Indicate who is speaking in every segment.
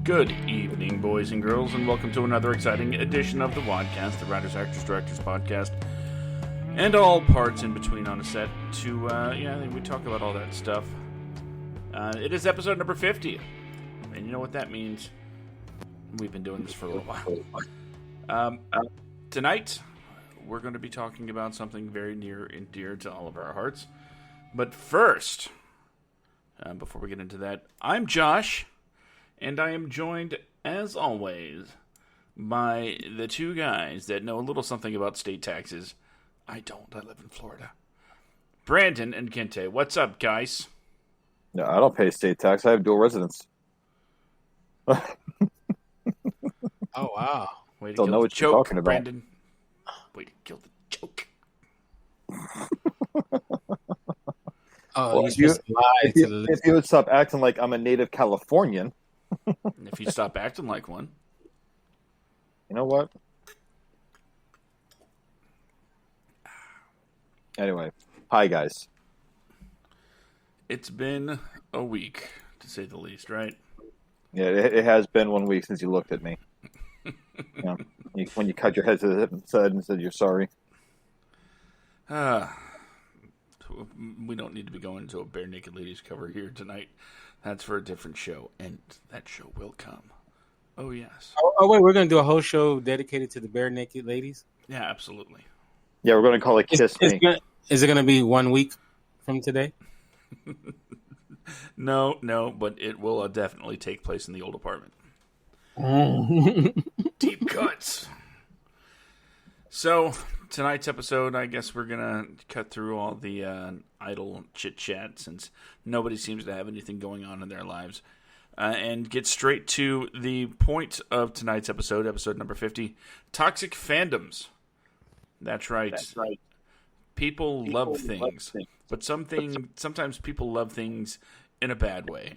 Speaker 1: Good evening, boys and girls, and welcome to another exciting edition of the WADcast, the Writers, Actors, Directors podcast, and all parts in between on a set we talk about all that stuff. It is episode number 50, and you know what that means. We've been doing this for a little while. Tonight, we're going to be talking about something very near and dear to all of our hearts. But first, before we get into that, I'm Josh. And I am joined, as always, by the two guys that know a little something about state taxes. I don't. I live in Florida. Brandon and Kente. What's up, guys?
Speaker 2: No, I don't pay state tax. I have dual residence.
Speaker 3: Oh, wow.
Speaker 1: Way to
Speaker 2: Don't
Speaker 1: kill
Speaker 2: know
Speaker 1: the
Speaker 2: what
Speaker 1: joke,
Speaker 2: you're talking about.
Speaker 1: Brandon. Way to kill the joke.
Speaker 3: Oh,
Speaker 2: Well,
Speaker 3: you're supposed to lie to the
Speaker 2: if you would stop acting like I'm a native Californian,
Speaker 1: If you stop acting like one.
Speaker 2: you know what? Anyway, hi guys.
Speaker 1: It's been a week, to say the least, right?
Speaker 2: Yeah, it has been 1 week since you looked at me. When you cut your head to the side and said you're sorry.
Speaker 1: We don't need to be going into a bare naked ladies cover here tonight. That's for a different show, and that show will come. Oh, yes.
Speaker 3: Oh, wait, we're going to do a whole show dedicated to the bare naked ladies?
Speaker 1: Yeah, absolutely.
Speaker 2: Yeah, we're going to call it Kiss Me.
Speaker 3: Is it going to be 1 week from today?
Speaker 1: No, but it will definitely take place in the old apartment. Deep cuts. So, tonight's episode, I guess we're going to cut through all the idle chit-chat since nobody seems to have anything going on in their lives, and get straight to the point of tonight's episode number 50, Toxic Fandoms. That's right. People love things, but sometimes people love things in a bad way,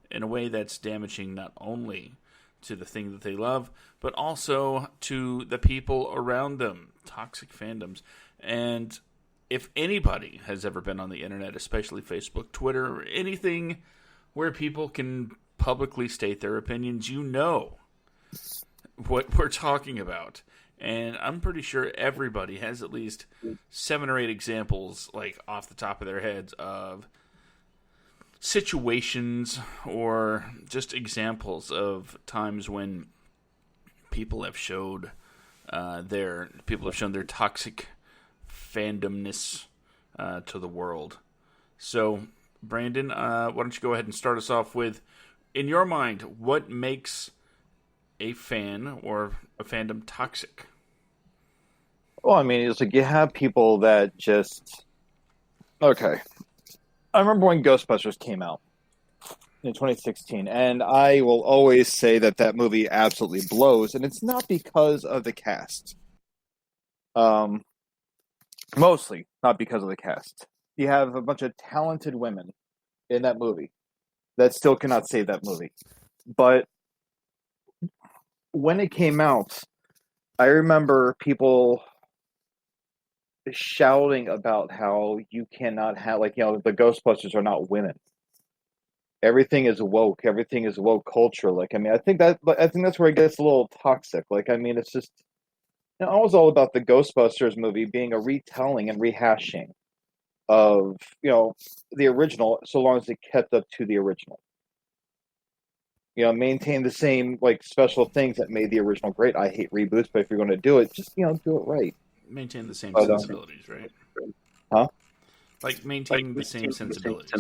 Speaker 1: in a way that's damaging not only to the thing that they love, but also to the people around them. Toxic fandoms. And if anybody has ever been on the internet, especially Facebook, Twitter, or anything where people can publicly state their opinions, you know what we're talking about. And I'm pretty sure everybody has at least 7 or 8 examples, like off the top of their heads, of situations or just examples of times when people have showed their toxic fandomness to the world. So, Brandon, why don't you go ahead and start us off with, in your mind, what makes a fan or a fandom toxic?
Speaker 2: Well, I mean, it's like you have people that just... Okay. I remember when Ghostbusters came out in 2016, and I will always say that movie absolutely blows, and it's not because of the cast. Mostly not because of the cast. You have a bunch of talented women in that movie that still cannot save that movie. But when it came out, I remember people shouting about how you cannot have, the Ghostbusters are not women. Everything is woke. Everything is woke culture. I think that's where it gets a little toxic. It's just, it was all about the Ghostbusters movie being a retelling and rehashing of, the original, so long as it kept up to the original. Maintain the same, special things that made the original great. I hate reboots, but if you're going to do it, just, do it right.
Speaker 1: Maintain the same sensibilities, right?
Speaker 2: Huh?
Speaker 1: Maintain the same sensibilities.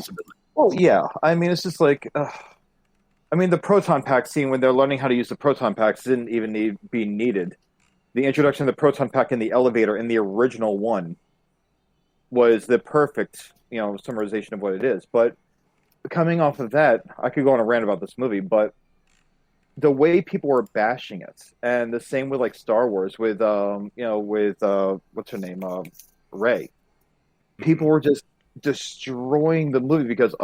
Speaker 2: Well, yeah. It's just the proton pack scene when they're learning how to use the proton packs didn't even be needed. The introduction of the proton pack in the elevator in the original one was the perfect, summarization of what it is. But coming off of that, I could go on a rant about this movie, but the way people were bashing it, and the same with Star Wars with what's her name, Rey. People were just destroying the movie because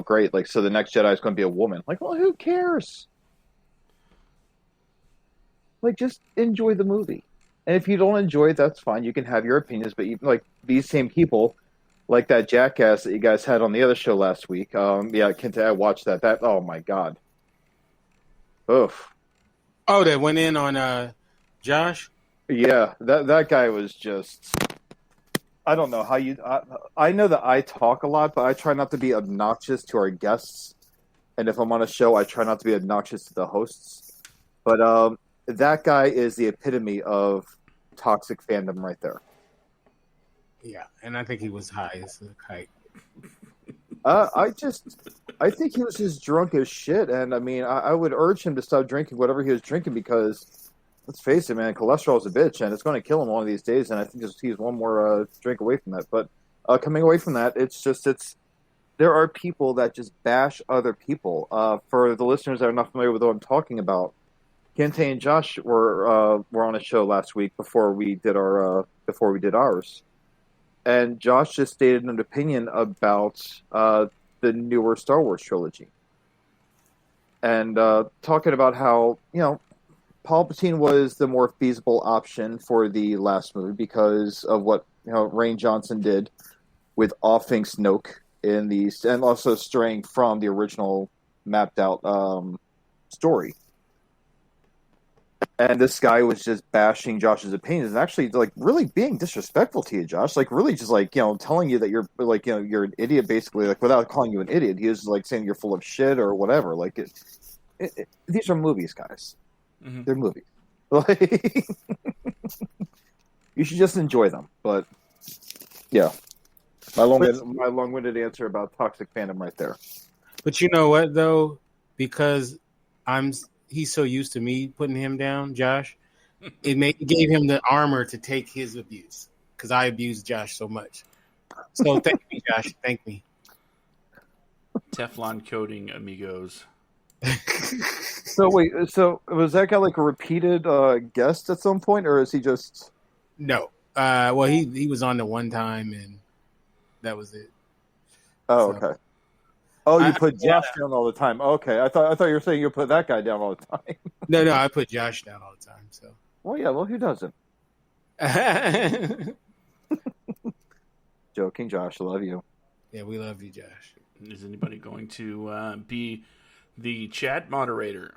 Speaker 2: great, so the next Jedi is going to be a woman. Well, who cares? Just enjoy the movie, and if you don't enjoy it, that's fine. You can have your opinions, but these same people, like that jackass that you guys had on the other show last week. Kenta, I watched that. Oh my god. Oof.
Speaker 3: Oh, that went in on Josh.
Speaker 2: Yeah, that guy was just. I don't know how you. I know that I talk a lot, but I try not to be obnoxious to our guests. And if I'm on a show, I try not to be obnoxious to the hosts. But that guy is the epitome of toxic fandom right there.
Speaker 3: Yeah, and I think he was high as a kite.
Speaker 2: I think he was just drunk as shit. And I mean, I would urge him to stop drinking whatever he was drinking because, let's face it, man, cholesterol is a bitch and it's going to kill him one of these days. And I think he's one more drink away from that. But coming away from that, there are people that just bash other people. For the listeners that are not familiar with what I'm talking about, Kente and Josh were on a show last week before we did ours, and Josh just stated an opinion about the newer Star Wars trilogy, and talking about how Palpatine was the more feasible option for the last movie because of what Rian Johnson did with offing Snoke in these, and also straying from the original mapped out story. And this guy was just bashing Josh's opinions and actually like really being disrespectful to you, Josh. Like really just like, telling you that you're like, you're an idiot basically, like without calling you an idiot. He was like saying you're full of shit or whatever. Like these are movies, guys. Mm-hmm. They're movies. Like you should just enjoy them. But yeah. My long-winded answer about toxic fandom right there.
Speaker 3: But you know what though? Because he's so used to me putting him down, Josh. It gave him the armor to take his abuse because I abused Josh so much. So thank me, Josh. Thank me.
Speaker 1: Teflon coating, amigos.
Speaker 2: So wait, so was that guy like a repeated guest at some point, or is he just?
Speaker 3: No. Well, he was on the one time, and that was it.
Speaker 2: Oh, okay. Oh, you put Josh down all the time. Okay, I thought you were saying you put that guy down all the time.
Speaker 3: No, I put Josh down all the time. So.
Speaker 2: Well, yeah. Well, who doesn't? Joking, Josh. I love you.
Speaker 3: Yeah, we love you, Josh.
Speaker 1: Is anybody going to be the chat moderator?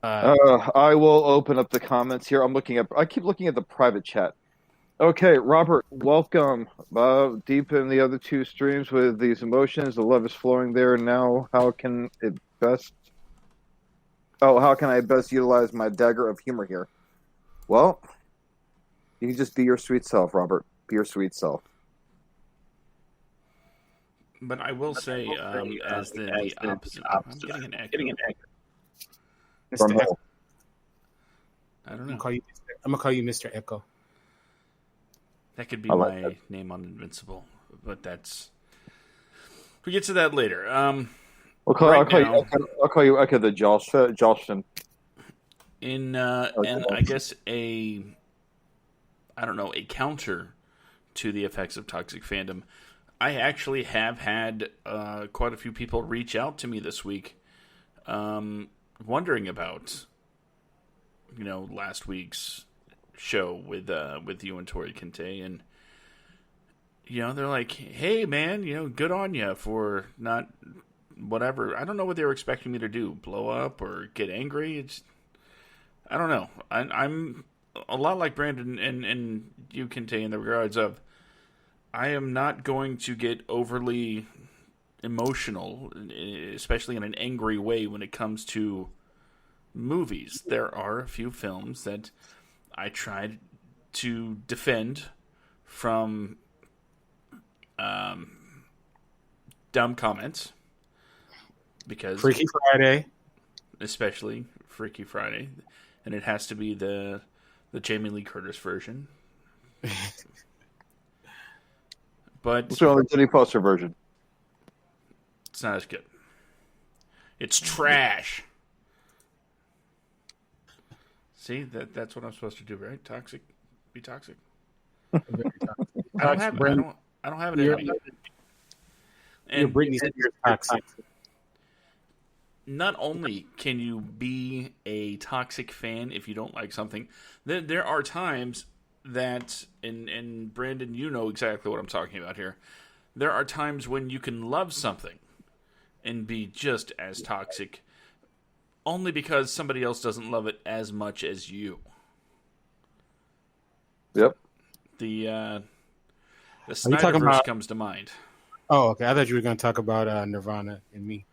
Speaker 2: I will open up the comments here. I keep looking at the private chat. Okay, Robert, welcome. Deep in the other two streams with these emotions, the love is flowing there now. How can I best utilize my dagger of humor here? Well, you can just be your sweet self, Robert. Be your sweet self.
Speaker 1: But I will say, as the opposite, I'm getting an echo.
Speaker 3: Mr. Echo.
Speaker 1: I don't know.
Speaker 3: I'm gonna call you Mr. Echo.
Speaker 1: That could be my name on Invincible, but we get to that later. I'll call you Echo the Jolston. And I guess a counter to the effects of toxic fandom. I actually have had quite a few people reach out to me this week, wondering about last week's show with you and Tori Kente, and they're like, hey man, good on you for not whatever. I don't know what they were expecting me to do, blow up or get angry. I don't know. I'm a lot like Brandon and you, Kente, in the regards of I am not going to get overly emotional, especially in an angry way when it comes to movies. There are a few films that I tried to defend from dumb comments because
Speaker 3: Freaky Friday,
Speaker 1: especially Freaky Friday, and it has to be the Jamie Lee Curtis version. But
Speaker 2: what's wrong with the Disney Poster version?
Speaker 1: It's not as good. It's trash. See, that's what I'm supposed to do, right? Toxic, be toxic. I don't have it in me. And
Speaker 3: Brittany said you're toxic.
Speaker 1: Not only can you be a toxic fan if you don't like something, there are times that, and Brandon, you know exactly what I'm talking about here. There are times when you can love something and be just as toxic only because somebody else doesn't love it as much as you.
Speaker 2: Yep.
Speaker 1: The
Speaker 3: you talking
Speaker 1: Snyderverse
Speaker 3: about...
Speaker 1: comes to mind.
Speaker 3: Oh, okay. I thought you were going to talk about Nirvana and me.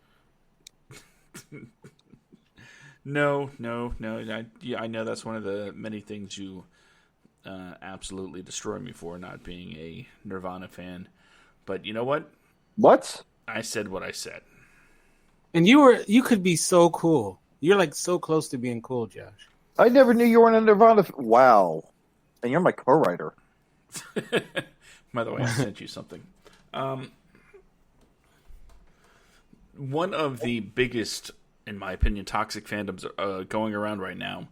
Speaker 1: No. I know that's one of the many things you absolutely destroy me for, not being a Nirvana fan. But you know what?
Speaker 2: What?
Speaker 1: I said what I said.
Speaker 3: And you could be so cool. You're like so close to being cool, Josh.
Speaker 2: I never knew you weren't a Nirvana. Wow. And you're my co-writer.
Speaker 1: By the way, I sent you something. One of the biggest, in my opinion, toxic fandoms going around right now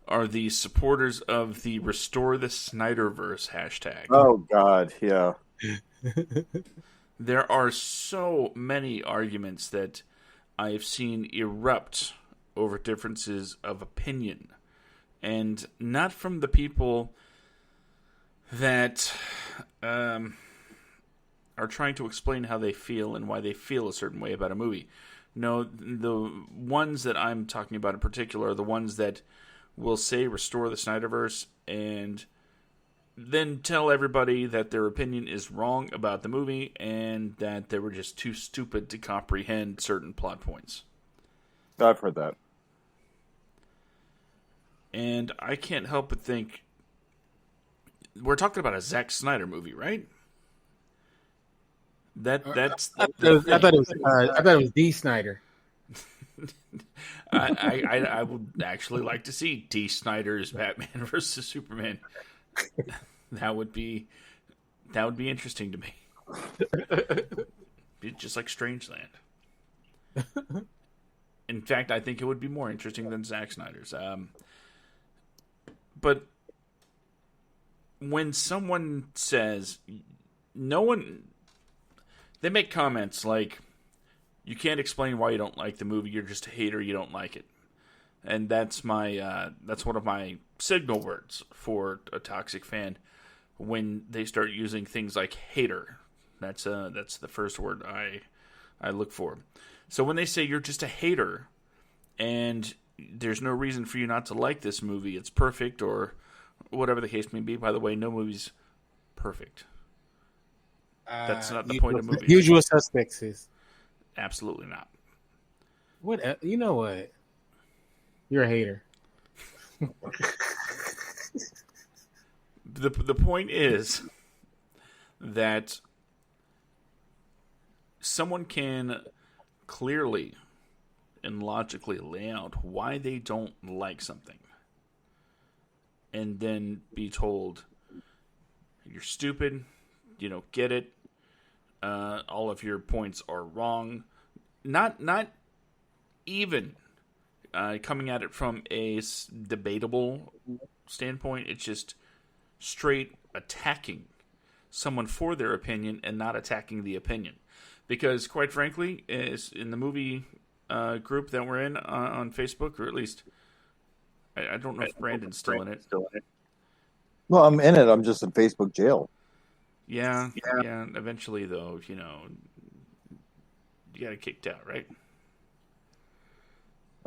Speaker 1: are the supporters of the Restore the Snyderverse hashtag.
Speaker 2: Oh, God, yeah.
Speaker 1: There are so many arguments that I have seen erupt over differences of opinion. And not from the people that are trying to explain how they feel and why they feel a certain way about a movie. No, the ones that I'm talking about in particular are the ones that will say Restore the Snyderverse and then tell everybody that their opinion is wrong about the movie and that they were just too stupid to comprehend certain plot points.
Speaker 2: I've heard that.
Speaker 1: And I can't help but think, we're talking about a Zack Snyder movie, right? That's
Speaker 3: I thought it was D. Snyder.
Speaker 1: I would actually like to see D. Snyder's Batman versus Superman. That would be interesting to me. Just like Strangeland. In fact, I think it would be more interesting than Zack Snyder's. But when someone says, they make comments like, you can't explain why you don't like the movie, you're just a hater, you don't like it. And that's that's one of my signal words for a toxic fan when they start using things like hater. That's the first word I look for. So when they say you're just a hater and there's no reason for you not to like this movie, it's perfect, or whatever the case may be. By the way, no movie's perfect. That's not the point of movies.
Speaker 3: Usual Suspects is.
Speaker 1: Absolutely not.
Speaker 3: What? You know what? You're a hater.
Speaker 1: The point is that someone can clearly and logically lay out why they don't like something and then be told, you're stupid, you don't get it, all of your points are wrong. Not even coming at it from a debatable standpoint. It's just straight attacking someone for their opinion and not attacking the opinion. Because, quite frankly, is in the movie group that we're in on Facebook, or at least I don't know if Brandon's still in it.
Speaker 2: Well, I'm in it. I'm just in Facebook jail.
Speaker 1: Yeah. Eventually, though, you got kicked out, right?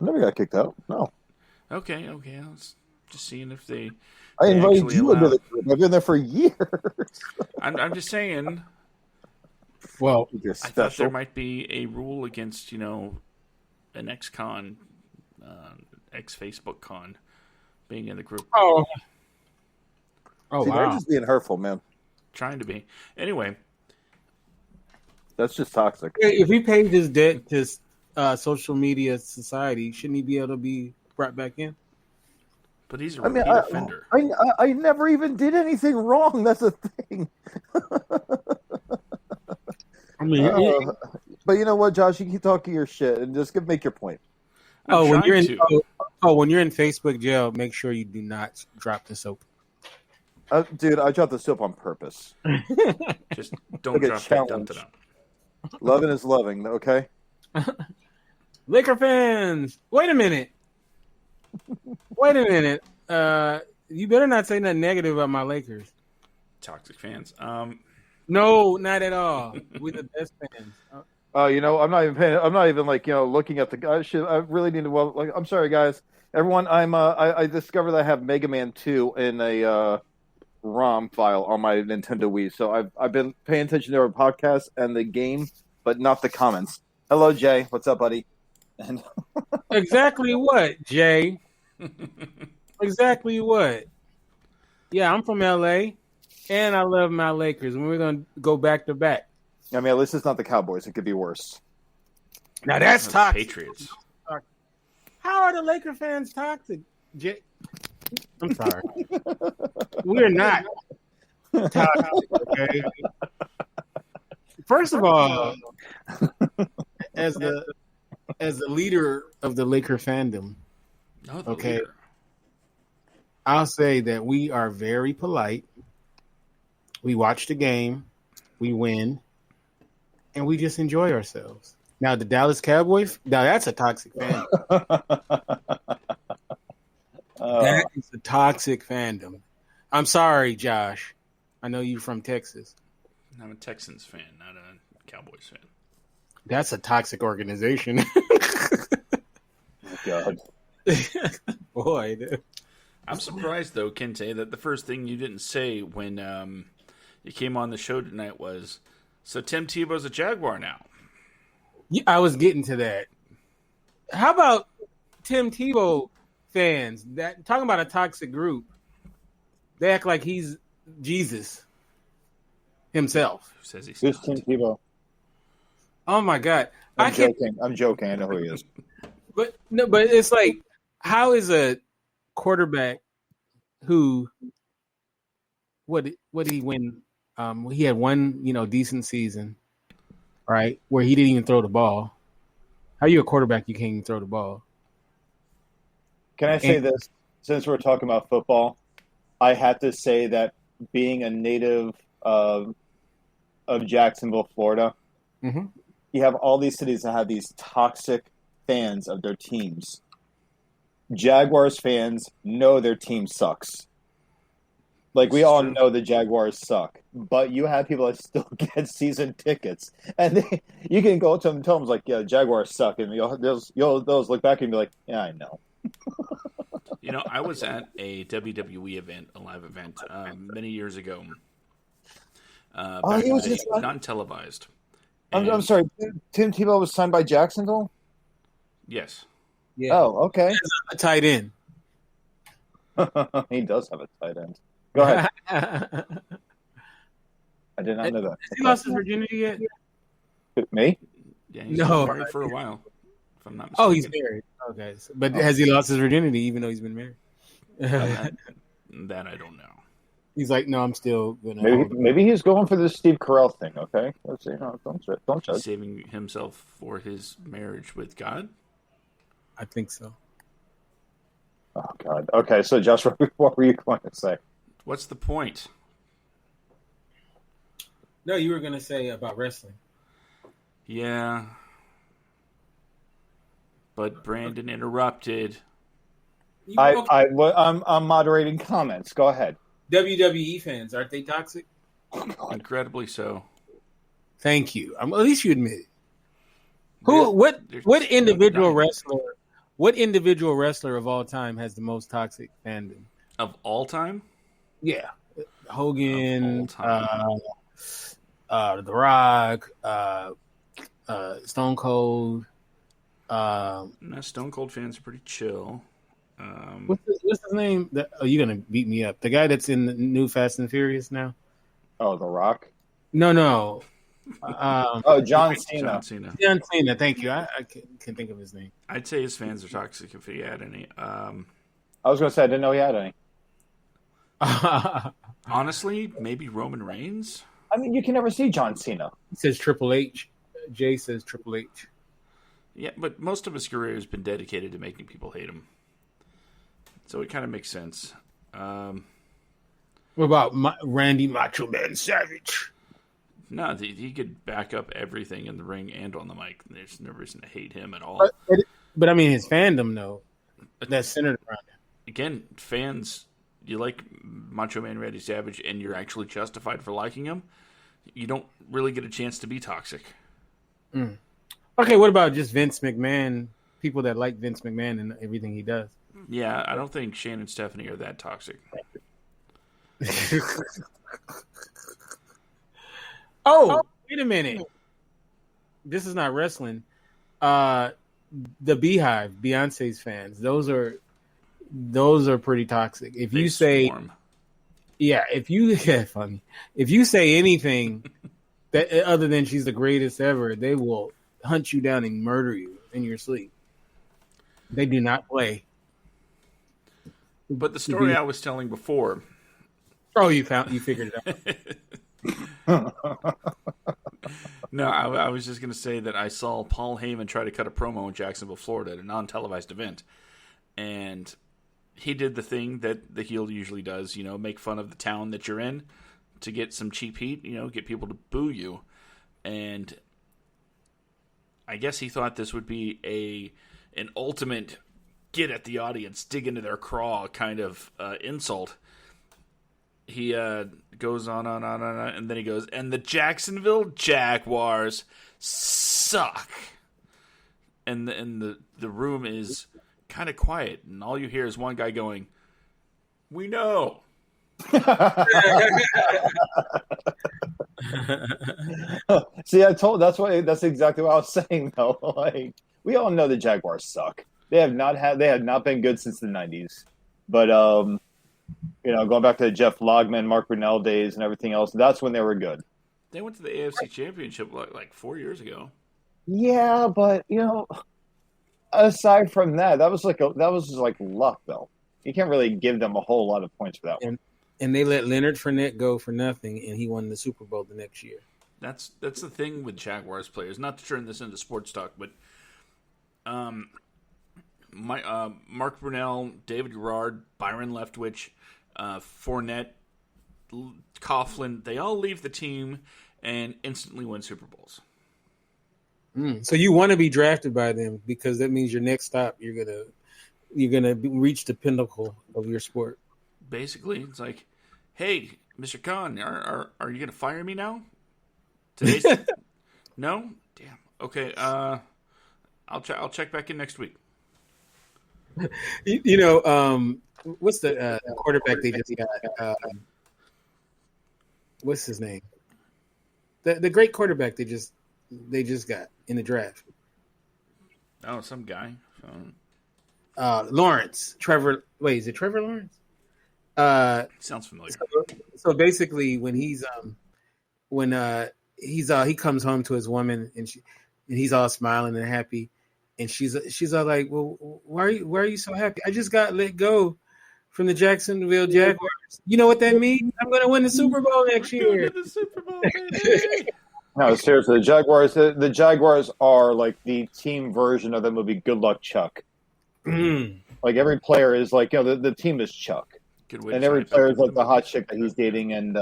Speaker 2: I never got kicked out. No.
Speaker 1: Okay. I was just seeing if they
Speaker 2: I invited you
Speaker 1: allow...
Speaker 2: into the group. I've been there for years.
Speaker 1: I'm just saying.
Speaker 3: Well,
Speaker 1: I thought there might be a rule against, an ex-con, ex-Facebook con being in the group.
Speaker 3: Oh,
Speaker 2: See,
Speaker 3: wow.
Speaker 2: they're just being hurtful, man.
Speaker 1: Trying to be. Anyway.
Speaker 2: That's just toxic.
Speaker 3: If he paid his debt to social media society, shouldn't he be able to be brought back in?
Speaker 1: But he's a repeat offender.
Speaker 2: I never even did anything wrong. That's the thing.
Speaker 3: I mean,
Speaker 2: but you know what, Josh? You keep talking your shit and just make your point.
Speaker 3: when you're in Facebook jail, make sure you do not drop the soap.
Speaker 2: Dude, I dropped the soap on purpose.
Speaker 1: Just don't drop that dun-dun-dun.
Speaker 2: Loving is loving, okay?
Speaker 3: Laker fans, wait a minute. You better not say nothing negative about my Lakers.
Speaker 1: Toxic fans.
Speaker 3: No, not at all. We're the best fans.
Speaker 2: I'm not even paying. I'm not even like looking at the guy. Shit, I really need to. Well, like, I'm sorry, guys. Everyone, I discovered I have Mega Man 2 in a ROM file on my Nintendo Wii. So I've been paying attention to our podcast and the game, but not the comments. Hello, Jay. What's up, buddy? And
Speaker 3: Exactly what, Jay? Exactly what? Yeah, I'm from LA, and I love my Lakers, and we're gonna go back to back.
Speaker 2: I mean, at least it's not the Cowboys. It could be worse.
Speaker 3: Now that's toxic.
Speaker 1: Patriots.
Speaker 3: How are the Laker fans toxic? Jay? I'm sorry. We're not toxic. Okay. First of all, as the leader of the Laker fandom, okay,
Speaker 1: leader.
Speaker 3: I'll say that we are very polite. We watch the game, we win, and we just enjoy ourselves. Now, the Dallas Cowboys, now that's a toxic fandom. That is a toxic fandom. I'm sorry, Josh. I know you're from Texas.
Speaker 1: I'm a Texans fan, not a Cowboys fan.
Speaker 3: That's a toxic organization.
Speaker 2: Oh, God.
Speaker 3: Boy, dude.
Speaker 1: I'm surprised, though, Kente, that the first thing you didn't say when you came on the show tonight was, so Tim Tebow's a Jaguar now.
Speaker 3: Yeah, I was getting to that. How about Tim Tebow fans that talking about a toxic group? They act like he's Jesus himself.
Speaker 1: Who says he's
Speaker 2: Who's
Speaker 1: not?
Speaker 2: Tim Tebow?
Speaker 3: Oh my God!
Speaker 2: I'm joking. I know who he is.
Speaker 3: But no, but it's like, how is a quarterback who what did he win? He had one decent season, right, where he didn't even throw the ball. How are you a quarterback? You can't even throw the ball.
Speaker 2: Can I say this? Since we're talking about football, I have to say that being a native of Jacksonville, Florida,
Speaker 3: Mm-hmm.
Speaker 2: you have all these cities that have these toxic fans of their teams. Jaguars fans know their team sucks. Like, we all know the Jaguars suck, but you have people that still get season tickets, and you can go to them and tell them, like, yeah, Jaguars suck, and those look back and be like, yeah, I know.
Speaker 1: I was at a WWE event, a live event, many years ago.
Speaker 2: He was just
Speaker 1: non-televised.
Speaker 2: I'm sorry, Tim Tebow was signed by Jacksonville?
Speaker 1: Yes.
Speaker 3: Yeah.
Speaker 2: Oh, okay.
Speaker 3: A tight end.
Speaker 2: He does have a tight end. Go ahead. I did not know that.
Speaker 3: Has he lost his virginity yet?
Speaker 2: Me?
Speaker 1: Yeah, he's
Speaker 3: No.
Speaker 1: been married for a while, if I'm not mistaken.
Speaker 3: Oh, he's married. Okay, but has he lost his virginity even though he's been married?
Speaker 1: That I don't know.
Speaker 3: He's like, no, I'm still gonna.
Speaker 2: Maybe he's going for this Steve Carell thing. Okay, let's see. No, don't judge.
Speaker 1: Saving himself for his marriage with God.
Speaker 3: I think so.
Speaker 2: Oh God. Okay, so Josh, what were you going to say?
Speaker 1: What's the point?
Speaker 3: No, you were gonna say about wrestling.
Speaker 1: Yeah. But Brandon interrupted.
Speaker 2: I'm moderating comments. Go ahead.
Speaker 3: WWE fans, aren't they toxic?
Speaker 1: Incredibly so.
Speaker 3: Thank you. At least you admit it. What individual wrestler of all time has the most toxic fandom?
Speaker 1: Of all time?
Speaker 3: Yeah. Hogan,
Speaker 1: The
Speaker 3: The Rock, Stone Cold.
Speaker 1: Stone Cold fans are pretty chill.
Speaker 3: What's his name? You're gonna beat me up. The guy that's in the new Fast and Furious now.
Speaker 2: Oh, The Rock.
Speaker 3: No.
Speaker 2: John Cena.
Speaker 3: John Cena. Thank you. I can't think of his name.
Speaker 1: I'd say his fans are toxic if he had any.
Speaker 2: I was going to say I didn't know he had any.
Speaker 1: Honestly, maybe Roman Reigns.
Speaker 2: I mean, you can never see John Cena.
Speaker 3: He says Triple H. Jay says Triple H.
Speaker 1: Yeah, but most of his career has been dedicated to making people hate him. So it kind of makes sense.
Speaker 3: What about Randy Macho Man Savage?
Speaker 1: No, he could back up everything in the ring and on the mic. There's no reason to hate him at all.
Speaker 3: But I mean, his fandom, though, that's centered around him.
Speaker 1: Again, fans, you like Macho Man Randy Savage and you're actually justified for liking him, you don't really get a chance to be toxic.
Speaker 3: Mm. Okay, what about just Vince McMahon? People that like Vince McMahon and everything he does.
Speaker 1: Yeah, I don't think Shane and Stephanie are that toxic.
Speaker 3: Oh, wait a minute. This is not wrestling. The Beehive, Beyonce's fans. Those are pretty toxic. If you say, funny. If you say anything that other than she's the greatest ever, they will hunt you down and murder you in your sleep. They do not play.
Speaker 1: But the story I was telling before.
Speaker 3: Oh, you figured it out.
Speaker 1: No, I was just going to say that I saw Paul Heyman try to cut a promo in Jacksonville, Florida at a non-televised event. And he did the thing that the heel usually does, make fun of the town that you're in to get some cheap heat, get people to boo you. And I guess he thought this would be an ultimate get at the audience, dig into their craw kind of insult. He goes on, and then he goes, and the Jacksonville Jaguars suck. And the room is kind of quiet, and all you hear is one guy going, "We know."
Speaker 2: See, that's exactly what I was saying though. Like, we all know the Jaguars suck. They have not been good since the 90s. But going back to the Jeff Logman, Mark Brunell days and everything else, that's when they were good.
Speaker 1: They went to the AFC Championship like 4 years ago.
Speaker 2: Yeah, but aside from that, that was just like luck though. You can't really give them a whole lot of points for that one.
Speaker 3: And they let Leonard Fournette go for nothing, and he won the Super Bowl the next year.
Speaker 1: That's the thing with Jaguars players. Not to turn this into sports talk, but Mark Brunell, David Garrard, Byron Leftwich, Fournette, Coughlin, they all leave the team and instantly win Super Bowls.
Speaker 3: So you want to be drafted by them because that means your next stop you're gonna reach the pinnacle of your sport.
Speaker 1: Basically, it's like, hey, Mr. Khan, are you gonna fire me now? Today's no, damn. Okay, I'll check back in next week.
Speaker 3: What's the quarterback they just got? What's his name? The great quarterback they just got in the draft.
Speaker 1: Oh, some guy.
Speaker 3: Lawrence. Trevor. Wait, is it Trevor Lawrence?
Speaker 1: Sounds familiar.
Speaker 3: So basically, when he comes home to his woman and he's all smiling and happy, and she's all like, "Well, why are you so happy? I just got let go from the Jacksonville Jaguars. You know what that means? I'm going to win the Super Bowl next year."
Speaker 1: The Super Bowl,
Speaker 2: No, seriously, the Jaguars are like the team version of the movie Good Luck Chuck. Like every player is like, the team is Chuck. And every player is like the hot chick that he's dating and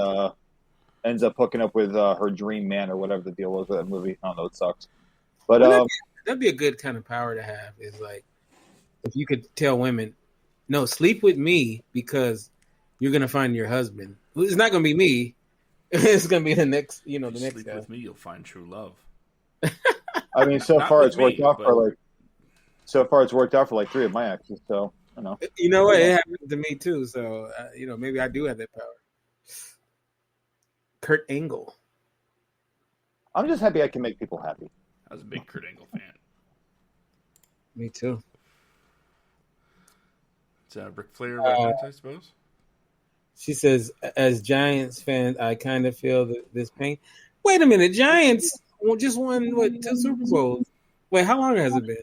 Speaker 2: ends up hooking up with her dream man or whatever the deal was with that movie. I don't know, it sucks. But
Speaker 3: that'd be a good kind of power to have, is like if you could tell women, no, sleep with me because you're gonna find your husband. It's not gonna be me. It's gonna be the next, the next
Speaker 1: sleep
Speaker 3: guy.
Speaker 1: With me, you'll find true love.
Speaker 2: I mean, so far it's worked out for like 3 of my exes. So I know.
Speaker 3: You know what? It happened to me too. So maybe I do have that power. Kurt Angle.
Speaker 2: I'm just happy I can make people happy.
Speaker 1: I was a big Kurt Angle fan.
Speaker 3: Me too.
Speaker 1: It's Ric Flair reference, I suppose.
Speaker 3: She says, as Giants fans, I kind of feel this pain. Wait a minute, Giants just won 2 Super Bowls. Wait, how long has it been?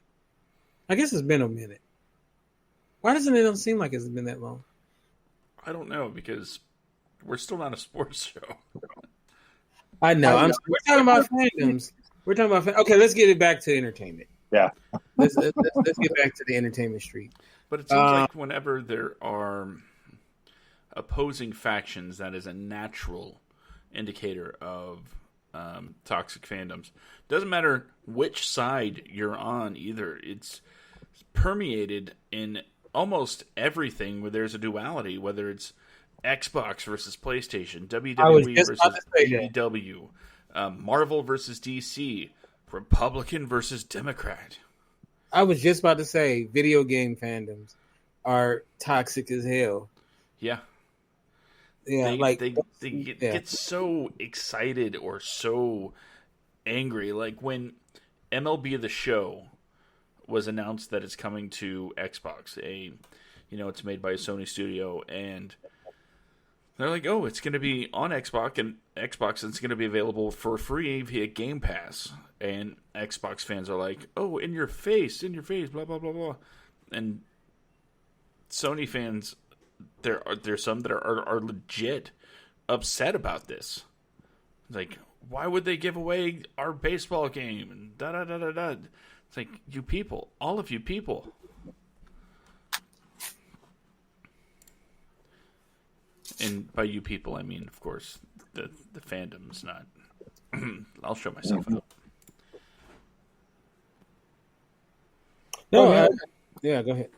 Speaker 3: I guess it's been a minute. Why doesn't it seem like it's been that long?
Speaker 1: I don't know, because we're still not a sports show.
Speaker 3: I know. We're talking about fandoms. We're talking about okay. Let's get it back to entertainment.
Speaker 2: Yeah.
Speaker 3: Let's get back to the entertainment street.
Speaker 1: But it seems like whenever there are opposing factions, that is a natural indicator of toxic fandoms. Doesn't matter which side you're on either. It's permeated in almost everything where there's a duality, whether it's Xbox versus PlayStation, WWE versus AEW, Marvel versus DC, Republican versus Democrat.
Speaker 3: I was just about to say video game fandoms are toxic as hell.
Speaker 1: Yeah.
Speaker 3: Yeah,
Speaker 1: they get so excited or so angry. Like when MLB The Show was announced that it's coming to Xbox, it's made by a Sony studio, and they're like, oh, it's going to be on Xbox, and it's going to be available for free via Game Pass. And Xbox fans are like, oh, in your face, blah, blah, blah, blah. And Sony fans, there's some that are legit upset about this. Like, why would they give away our baseball game? And da-da-da-da-da. It's like, you people, all of you people. And by you people, I mean, of course, the fandoms, not... I'll show myself out.
Speaker 3: No, yeah, go ahead.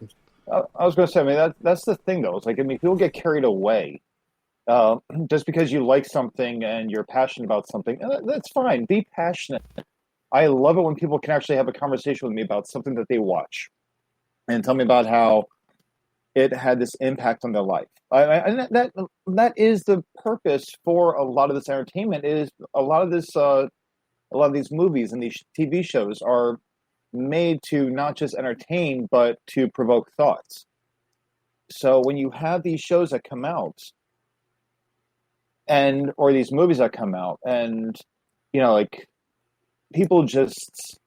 Speaker 2: I was going to say, I mean, that's the thing, though. It's like, I mean, people get carried away. Just because you like something and you're passionate about something, that's fine. Be passionate. I love it when people can actually have a conversation with me about something that they watch and tell me about how it had this impact on their life. And that is the purpose for a lot of this entertainment. Is a lot of these movies and these TV shows are made to not just entertain, but to provoke thoughts. So when you have these shows that come out or these movies that come out, and like people just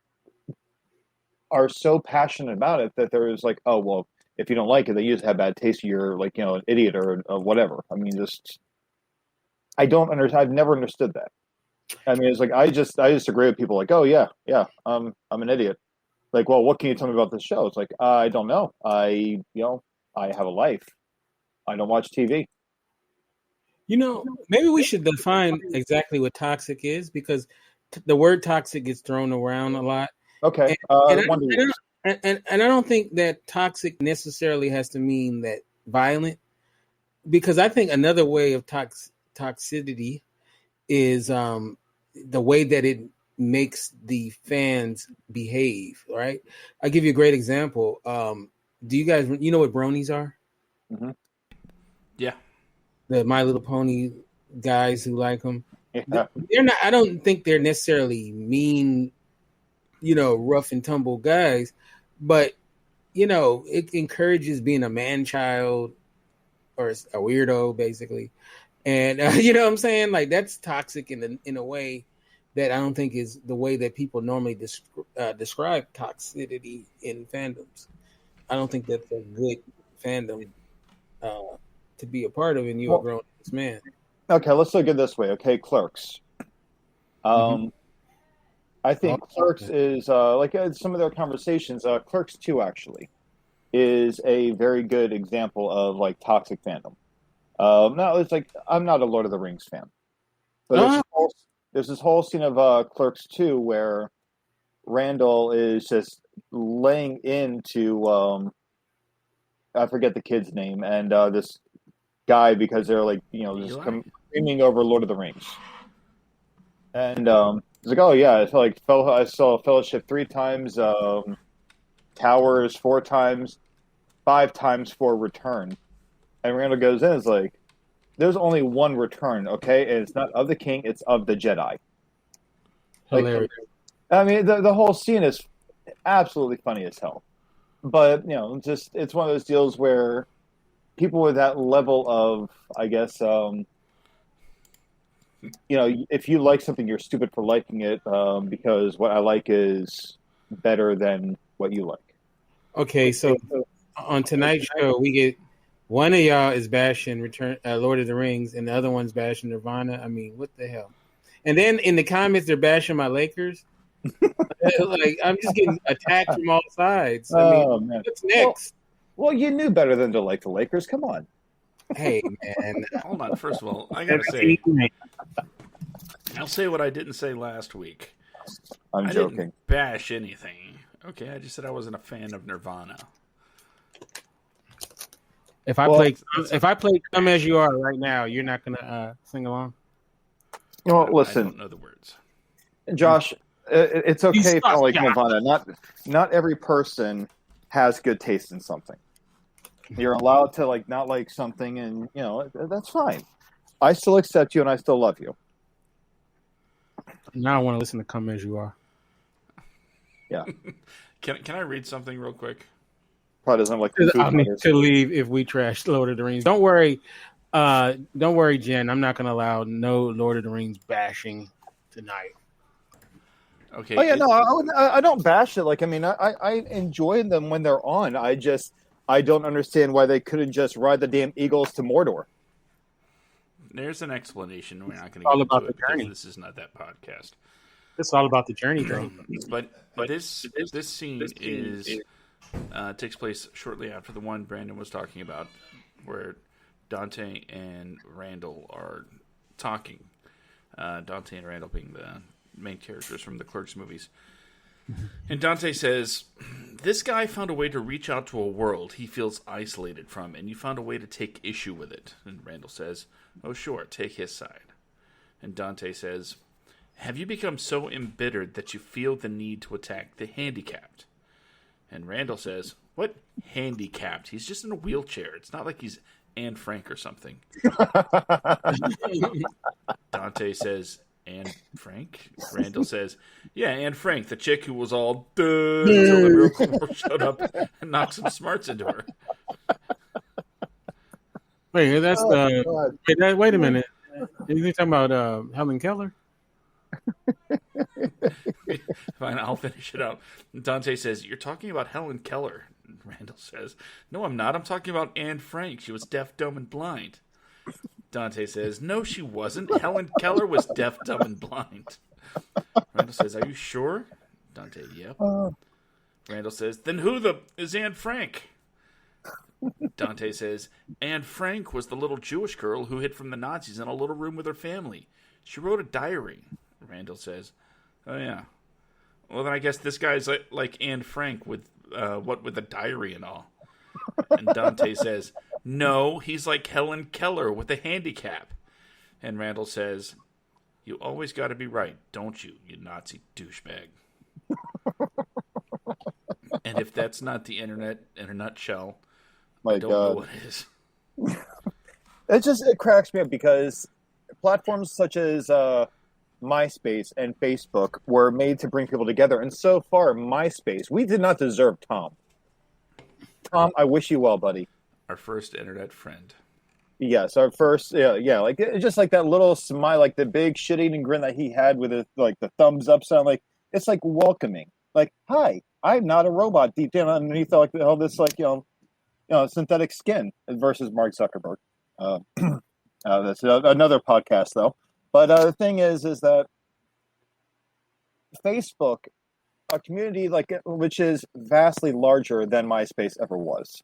Speaker 2: are so passionate about it that there's like, oh well, if you don't like it, then you just have bad taste. You're like an idiot or whatever. I mean, I don't understand. I've never understood that. I mean, it's like I just agree with people like, oh yeah, I'm an idiot. Like, well, what can you tell me about this show? It's like, I don't know. I have a life. I don't watch TV.
Speaker 3: Maybe we should define exactly what toxic is, because the word toxic gets thrown around a lot.
Speaker 2: Okay.
Speaker 3: And I don't think that toxic necessarily has to mean that violent, because I think another way of toxicity is the way that it makes the fans behave, right? I'll give you a great example. Do you guys, know what bronies are?
Speaker 2: Mm-hmm.
Speaker 1: Yeah.
Speaker 3: The My Little Pony guys who like them.
Speaker 2: Yeah.
Speaker 3: They're not, I don't think they're necessarily mean, rough and tumble guys, but, it encourages being a man-child or a weirdo, basically. And, you know what I'm saying? Like, that's toxic in a way that I don't think is the way that people normally describe toxicity in fandoms. I don't think that's a good fandom to be a part of, and you're a grown-ass man.
Speaker 2: Okay, let's look at it this way. Okay, Clerks. I think Clerks is, like some of their conversations, Clerks 2 actually is a very good example of like toxic fandom. No, it's like, I'm not a Lord of the Rings fan. But there's this whole scene of Clerks 2 where Randall is just laying into, I forget the kid's name, and this guy, because they're like, just screaming over Lord of the Rings. And he's like, oh yeah, I saw Fellowship 3 times, Towers 4 times, 5 times for Return. And Randall goes in and is like, there's only one return, okay? And it's not of the king, it's of the Jedi.
Speaker 3: Hilarious.
Speaker 2: I mean, the whole scene is absolutely funny as hell. But, it's one of those deals where people with that level of, I guess, if you like something, you're stupid for liking it, because what I like is better than what you like.
Speaker 3: Okay, so on tonight's show, we get one of y'all is bashing Lord of the Rings, and the other one's bashing Nirvana. I mean, what the hell? And then in the comments, they're bashing my Lakers. Like, I'm just getting attacked from all sides. I mean,
Speaker 2: man.
Speaker 3: What's next?
Speaker 2: Well, you knew better than to like the Lakers. Come on.
Speaker 3: Hey, man.
Speaker 1: Hold on. First of all, I gotta say, I'll say what I didn't say last week.
Speaker 2: I'm joking.
Speaker 1: Didn't bash anything. Okay, I just said I wasn't a fan of Nirvana.
Speaker 3: If I play "Come As You Are" right now, you're not gonna sing along.
Speaker 2: Well, listen.
Speaker 1: I don't know the words.
Speaker 2: Josh, It's okay if you don't like
Speaker 3: Josh.
Speaker 2: Nirvana. Not every person has good taste in something. You're allowed to like not like something, and that's fine. I still accept you, and I still love you.
Speaker 3: Now I want to listen to "Come as You Are."
Speaker 2: Yeah.
Speaker 1: Can I read something real quick?
Speaker 2: Probably doesn't like the
Speaker 3: I'll
Speaker 2: Foo
Speaker 3: need
Speaker 2: Fighters.
Speaker 3: to leave if we trash Lord of the Rings. Don't worry, Jen. I'm not going to allow no Lord of the Rings bashing tonight.
Speaker 1: Okay.
Speaker 2: Oh yeah, no, I don't bash it. Like, I mean, I enjoy them when they're on. I don't understand why they couldn't just ride the damn Eagles to Mordor.
Speaker 1: There's an explanation. We're not going to
Speaker 3: All
Speaker 1: get
Speaker 3: about
Speaker 1: into
Speaker 3: the
Speaker 1: it because
Speaker 3: journey.
Speaker 1: this is not that podcast.
Speaker 3: It's all about the journey, though.
Speaker 1: But this scene takes place shortly after the one Brandon was talking about, where Dante and Randall are talking. Dante and Randall being the main characters from the Clerks movies. And Dante says, "This guy found a way to reach out to a world he feels isolated from, and you found a way to take issue with it." And Randall says, "Oh, sure, take his side." And Dante says, "Have you become so embittered that you feel the need to attack the handicapped?" And Randall says, "What handicapped? He's just in a wheelchair. It's not like he's Anne Frank or something." Dante says, "Anne Frank?" Randall says, "Yeah, Anne Frank, the chick who was all duh until the Miracle Morph showed up and knocked some smarts into her."
Speaker 3: Wait, that's
Speaker 2: God.
Speaker 3: wait a minute. You talking about Helen Keller?
Speaker 1: Fine, I'll finish it out. Dante says, "You're talking about Helen Keller." Randall says, "No, I'm not. I'm talking about Anne Frank. She was deaf, dumb, and blind." Dante says, "No, she wasn't. Helen Keller was deaf, dumb, and blind." Randall says, "Are you sure?" Dante, "Yep." Randall says, "Then who is Anne Frank?" Dante says, "Anne Frank was the little Jewish girl who hid from the Nazis in a little room with her family. She wrote a diary." Randall says, "Oh, yeah. Well, then I guess this guy's like Anne Frank with with a diary and all." And Dante says, "No, he's like Helen Keller with a handicap." And Randall says, "You always got to be right, don't you, you Nazi douchebag?" And if that's not the internet in a nutshell,
Speaker 2: My
Speaker 1: I don't know
Speaker 2: God.
Speaker 1: what is.
Speaker 2: It cracks me up because platforms such as MySpace and Facebook were made to bring people together, and so far, MySpace, we did not deserve Tom. Tom, I wish you well, buddy.
Speaker 1: Our first internet friend.
Speaker 2: Yes, our first, yeah, like just like that little smile, like the big shit-eating grin that he had with it, like the thumbs up sound, like it's like welcoming. Like, hi, I'm not a robot deep down underneath like all this, like synthetic skin versus Mark Zuckerberg. That's another podcast, though. But the thing is that Facebook, a community like which is vastly larger than MySpace ever was.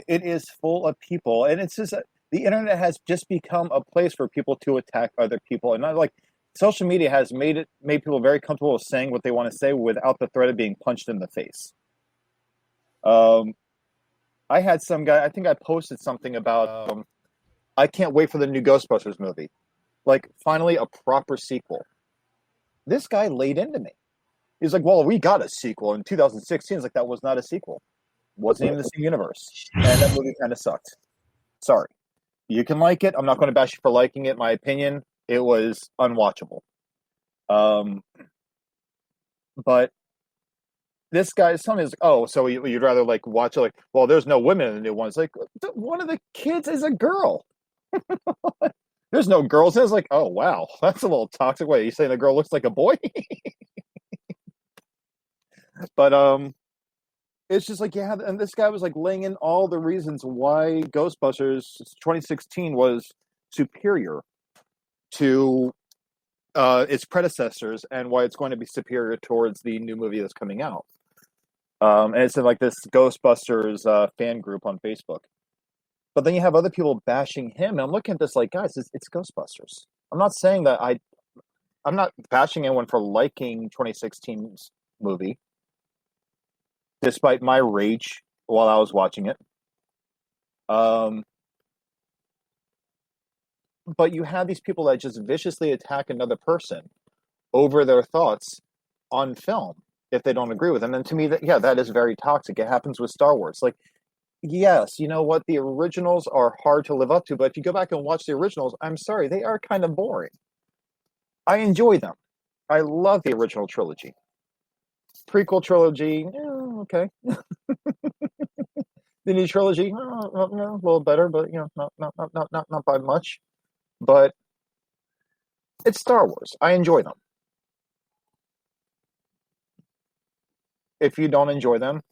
Speaker 2: It is full of people, and it's just the internet has just become a place for people to attack other people, and not like social media has made people very comfortable with saying what they want to say without the threat of being punched in the face. I had some guy, I think I posted something about I can't wait for the new Ghostbusters movie, like finally a proper sequel. This guy laid into me. He's like, "Well, we got a sequel in 2016." It's like, that was not a sequel. Wasn't even the same universe. And that movie kind of sucked. Sorry. You can like it. I'm not going to bash you for liking it. My opinion, it was unwatchable. But this guy is telling me, "Oh, so you'd rather like watch it?" Like, well, there's no women in the new one. It's like, one of the kids is a girl. There's no girls. It's like, oh wow, that's a little toxic. Wait, you saying the girl looks like a boy? But it's just like, yeah, and this guy was like laying in all the reasons why Ghostbusters 2016 was superior to its predecessors, and why it's going to be superior towards the new movie that's coming out. And it's in like this Ghostbusters fan group on Facebook. But then you have other people bashing him, and I'm looking at this like, guys, it's Ghostbusters. I'm not saying that I'm not bashing anyone for liking 2016's movie, despite my rage while I was watching it. But you have these people that just viciously attack another person over their thoughts on film if they don't agree with them. And to me, that is very toxic. It happens with Star Wars. Like, yes, you know what? The originals are hard to live up to, but if you go back and watch the originals, I'm sorry, they are kind of boring. I enjoy them. I love the original trilogy. Prequel trilogy, okay. The new trilogy, a little better, but not by much. But it's Star Wars. I enjoy them. If you don't enjoy them,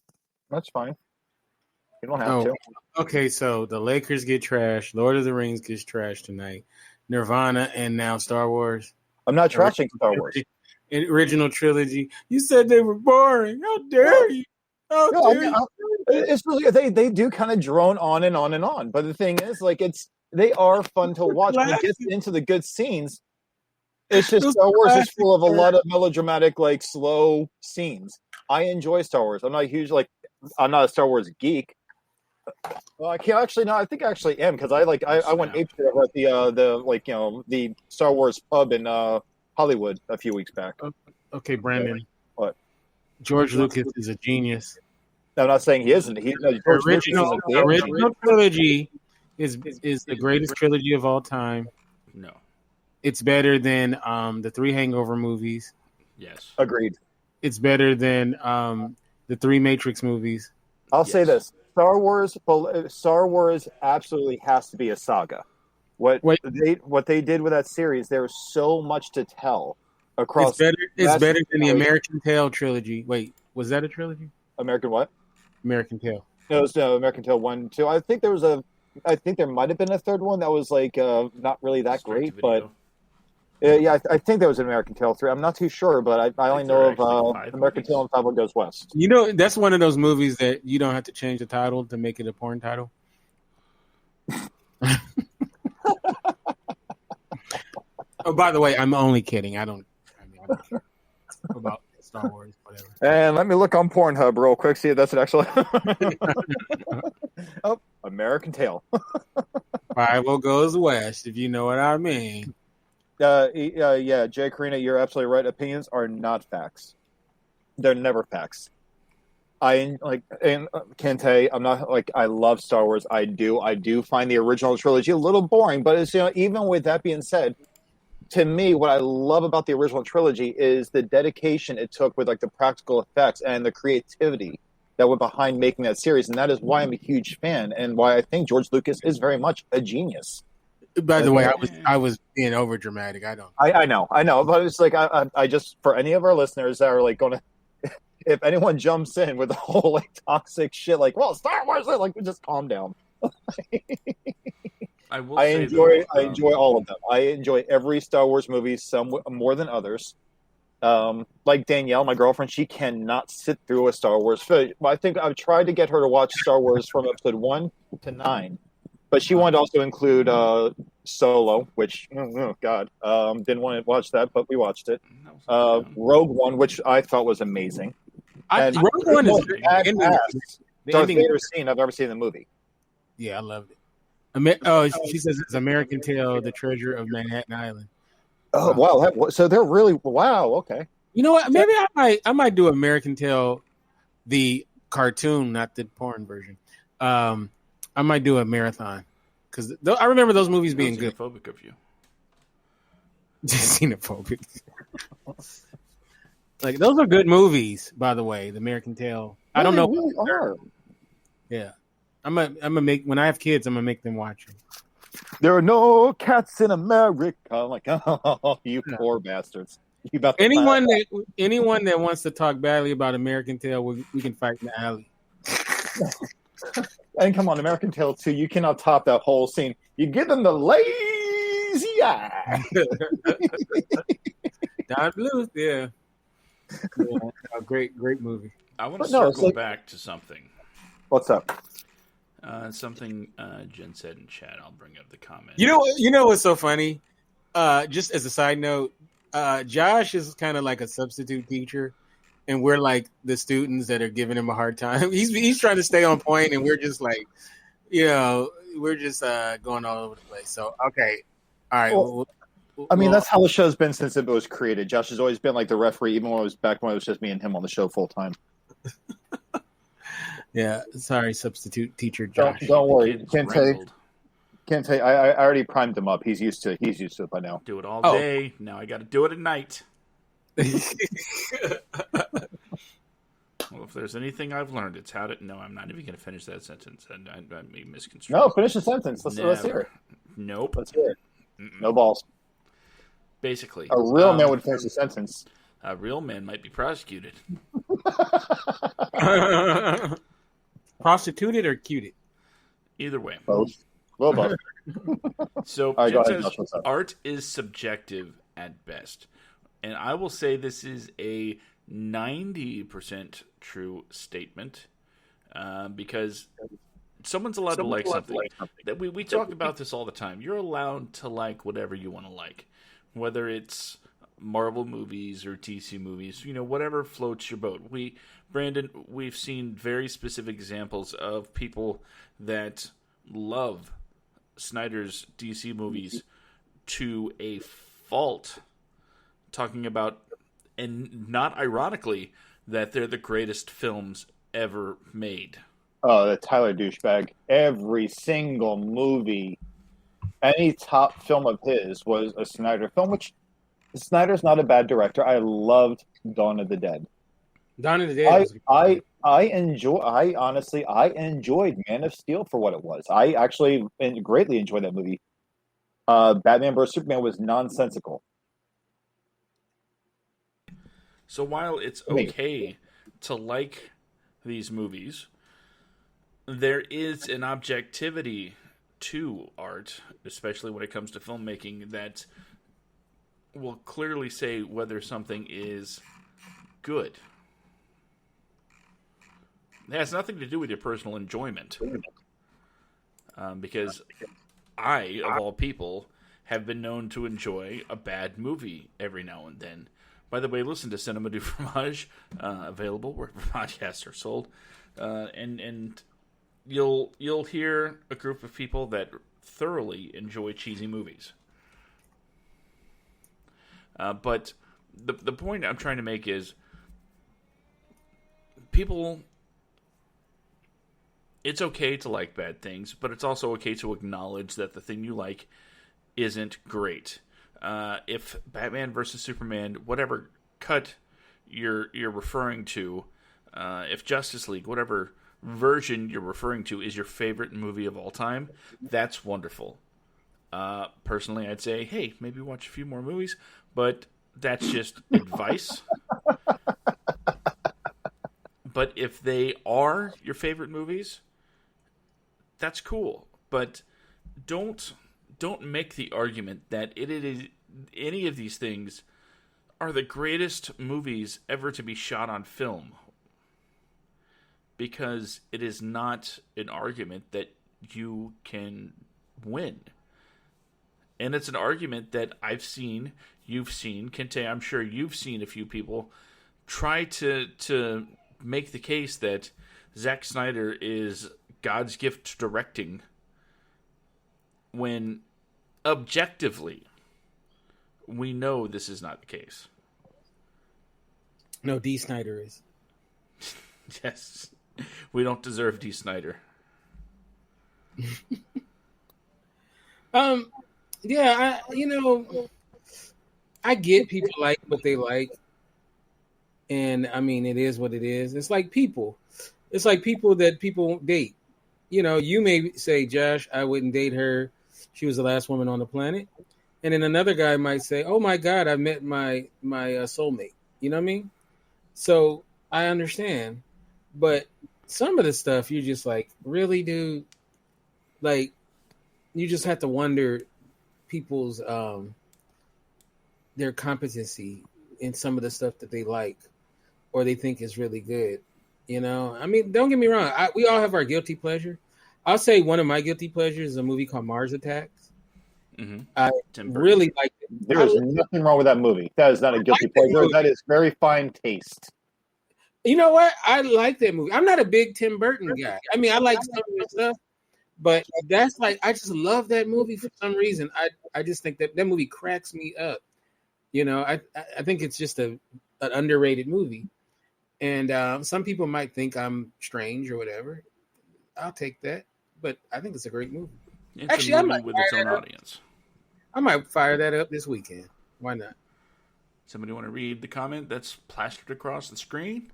Speaker 2: that's fine. You don't have to.
Speaker 3: Okay, so the Lakers get trashed. Lord of the Rings gets trashed tonight. Nirvana and now Star Wars.
Speaker 2: I'm not trashing Star Wars.
Speaker 3: Original trilogy. You said they were boring. How dare you? How dare you?
Speaker 2: It's really, they do kind of drone on and on and on. But the thing is, like, they are fun to watch. When it gets into the good scenes, it's just Star Wars is full of a lot of melodramatic, like, slow scenes. I enjoy Star Wars. I'm not I'm not a Star Wars geek. Well, I can't actually. No, I think I actually am because I went ape shit over at the Star Wars pub in Hollywood a few weeks back.
Speaker 3: Okay, Brandon.
Speaker 2: What?
Speaker 3: George Lucas is a genius.
Speaker 2: No, I'm not saying he isn't. The
Speaker 3: original trilogy is the greatest trilogy of all time.
Speaker 1: No,
Speaker 3: it's better than the 3 Hangover movies.
Speaker 1: Yes,
Speaker 2: agreed.
Speaker 3: It's better than the 3 Matrix movies.
Speaker 2: I'll say this: Star Wars absolutely has to be a saga. What they did with that series, there's so much to tell across.
Speaker 3: It's better than the American Tail trilogy. Wait, was that a trilogy?
Speaker 2: American what?
Speaker 3: American Tail.
Speaker 2: No, it was American Tail 1, 2. I think there might have been a third one that was like not really that great, but I think there was an American Tail 3. I'm not too sure, but I only know of American Tail and Pablo Goes West.
Speaker 3: You know, that's one of those movies that you don't have to change the title to make it a porn title. Oh, by the way, I'm only kidding. I don't care about Star Wars, whatever.
Speaker 2: And let me look on Pornhub real quick, see if that's an actual. Oh, American Tail.
Speaker 3: Pablo Goes West, if you know what I mean.
Speaker 2: Yeah, Jay Karina, you're absolutely right. Opinions are not facts. They're never facts. And Kente, I'm not like I love Star Wars. I do find the original trilogy a little boring, but it's even with that being said, to me, what I love about the original trilogy is the dedication it took with like the practical effects and the creativity that went behind making that series, and that is why I'm a huge fan and why I think George Lucas is very much a genius.
Speaker 3: By the way, I was being over dramatic.
Speaker 2: I know, but it's like I just for any of our listeners that are like going to. If anyone jumps in with the whole like toxic shit, like, well, Star Wars, like, just calm down. I enjoy all of them. I enjoy every Star Wars movie, some more than others. Like Danielle, my girlfriend, she cannot sit through a Star Wars film. I think I've tried to get her to watch Star Wars from episode 1 to 9, but she wanted to also include Solo, which God, didn't want to watch that, but we watched it. Rogue One, which I thought was amazing. And
Speaker 3: Rogue One is
Speaker 2: Darth Vader scene I've ever seen in the movie.
Speaker 3: Yeah, I loved it. She says it's American Tail, the Treasure of Manhattan Island.
Speaker 2: Oh wow! So they're really okay.
Speaker 3: You know what? Maybe I might do American Tail, the cartoon, not the porn version. I might do a marathon because I remember those movies being good.
Speaker 1: Xenophobic of you.
Speaker 3: Xenophobic. Like those are good movies, by the way. The American Tail. I don't know.
Speaker 2: Really are.
Speaker 3: Yeah, I'm gonna make when I have kids. I'm gonna make them watch them.
Speaker 2: There are no cats in America. I'm like, oh, you poor bastards.
Speaker 3: Anyone that wants to talk badly about American Tail, we can fight in the alley.
Speaker 2: And come on, American Tail 2, you cannot top that whole scene. You give them the lazy eye.
Speaker 3: Don Bluth, yeah. Great movie.
Speaker 1: I want to circle back to something.
Speaker 2: What's up?
Speaker 1: Something Jen said in chat. I'll bring up the comment.
Speaker 3: You know what's so funny? Just as a side note, Josh is kind of like a substitute teacher, and we're like the students that are giving him a hard time. He's trying to stay on point, and we're just like, we're just going all over the place. So okay, all right.
Speaker 2: I mean,
Speaker 3: Well,
Speaker 2: that's how the show's been since it was created. Josh has always been like the referee, even when it was back when it was just me and him on the show full time.
Speaker 3: yeah. Sorry, substitute teacher Josh.
Speaker 2: Don't worry,
Speaker 1: Kid's
Speaker 2: Kente.
Speaker 1: wrangled.
Speaker 2: Kente, I already primed him up. He's used to it by now.
Speaker 1: Do it all
Speaker 3: Oh.
Speaker 1: day. Now I got to do it at night. Well, if there's anything I've learned, it's how to. No, I'm not even going to finish that sentence. I misconstrued.
Speaker 2: No, finish the sentence. Let's hear it.
Speaker 1: Nope.
Speaker 2: Let's hear it. No balls.
Speaker 1: Basically,
Speaker 2: A real man would finish the sentence.
Speaker 1: a real man might be prosecuted.
Speaker 3: Prostituted or cuted?
Speaker 1: Either way.
Speaker 2: Both. Well, both.
Speaker 1: So
Speaker 2: All right, go
Speaker 1: Jen
Speaker 2: ahead,
Speaker 1: says
Speaker 2: Josh, what's up?
Speaker 1: art is subjective at best. And I will say this is a 90% true statement because someone's allowed to like something. That we talk about this all the time. You're allowed to like whatever you want to like, whether it's Marvel movies or DC movies, whatever floats your boat. Brandon, we've seen very specific examples of people that love Snyder's DC movies to a fault, talking about, and not ironically, that they're the greatest films ever made.
Speaker 2: Oh, the Tyler douchebag. Every single movie, any top film of his was a Snyder film, which Snyder's not a bad director. I loved Dawn of the Dead.
Speaker 3: Dawn of the Dead.
Speaker 2: I enjoyed Man of Steel for what it was. I actually greatly enjoyed that movie. Batman vs Superman was nonsensical.
Speaker 1: So while it's okay to like these movies, there is an objectivity to art, especially when it comes to filmmaking, that will clearly say whether something is good. It has nothing to do with your personal enjoyment. Because I, of all people, have been known to enjoy a bad movie every now and then. By the way, listen to Cinema du Fromage, available wherever podcasts are sold. And you'll hear a group of people that thoroughly enjoy cheesy movies. But the point I'm trying to make is people... It's okay to like bad things, but it's also okay to acknowledge that the thing you like isn't great. If Batman versus Superman, whatever cut you're referring to, if Justice League, whatever version you're referring to, is your favorite movie of all time, that's wonderful. Personally, I'd say, hey, maybe watch a few more movies, but that's just advice. But if they are your favorite movies, that's cool. But don't make the argument that it is any of these things are the greatest movies ever to be shot on film, because it is not an argument that you can win. And it's an argument that I've seen, you've seen, Kente, I'm sure you've seen a few people try to make the case that Zack Snyder is God's gift to directing, when objectively we know this is not the case.
Speaker 3: No, D. Snyder is.
Speaker 1: Yes. We don't deserve D. Snyder.
Speaker 3: Yeah, I get people like what they like. And I mean, it is what it is. It's like people. It's like people that people won't date. You may say, Josh, I wouldn't date her. She was the last woman on the planet. And then another guy might say, oh my God, I met my soulmate. You know what I mean? So I understand. But some of the stuff, you're just like, really, dude? Like, you just have to wonder people's, their competency in some of the stuff that they like or they think is really good. I mean, don't get me wrong. We all have our guilty pleasure. I'll say one of my guilty pleasures is a movie called Mars Attacks.
Speaker 1: Mm-hmm.
Speaker 3: I really like it.
Speaker 2: There is nothing wrong with that movie. That is not a guilty pleasure. That is very fine taste.
Speaker 3: You know what? I like that movie. I'm not a big Tim Burton guy. I mean, I like some of his stuff, But that's like, I just love that movie for some reason. I just think that movie cracks me up. You know, I think it's just an underrated movie. And some people might think I'm strange or whatever. I'll take that. But I think it's a great movie.
Speaker 1: It's
Speaker 3: Actually,
Speaker 1: a
Speaker 3: I
Speaker 1: movie
Speaker 3: might
Speaker 1: with its own audience.
Speaker 3: I might fire that up this weekend. Why not?
Speaker 1: Somebody want to read the comment that's plastered across the screen?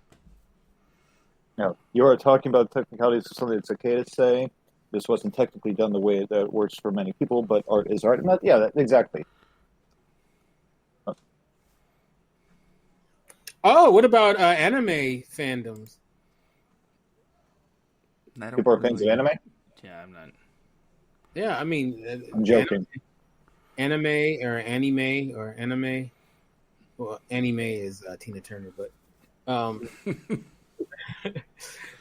Speaker 2: No, you are talking about technicalities of something that's okay to say. This wasn't technically done the way that works for many people, but art is art. And exactly.
Speaker 3: Oh, what about anime fandoms?
Speaker 2: People are fans of anime?
Speaker 1: Yeah, I'm not.
Speaker 3: Yeah, I mean,
Speaker 2: I'm joking.
Speaker 3: Anime or anime. Well, anime is Tina Turner, but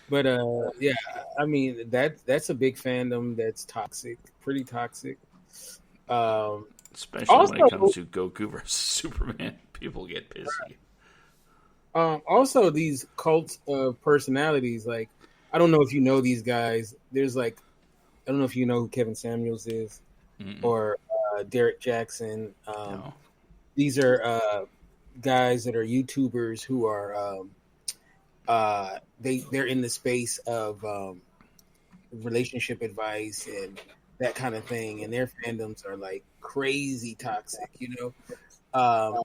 Speaker 3: but yeah, I mean that's a big fandom that's toxic, pretty toxic.
Speaker 1: Especially also, when it comes to Goku versus Superman, people get pissy.
Speaker 3: Also, these cults of personalities, like, I don't know if you know these guys. There's like, I don't know if you know who Kevin Samuels is or Derek Jackson.
Speaker 1: No.
Speaker 3: These are guys that are YouTubers who are they're in the space of relationship advice and that kind of thing, and their fandoms are like crazy toxic, you know.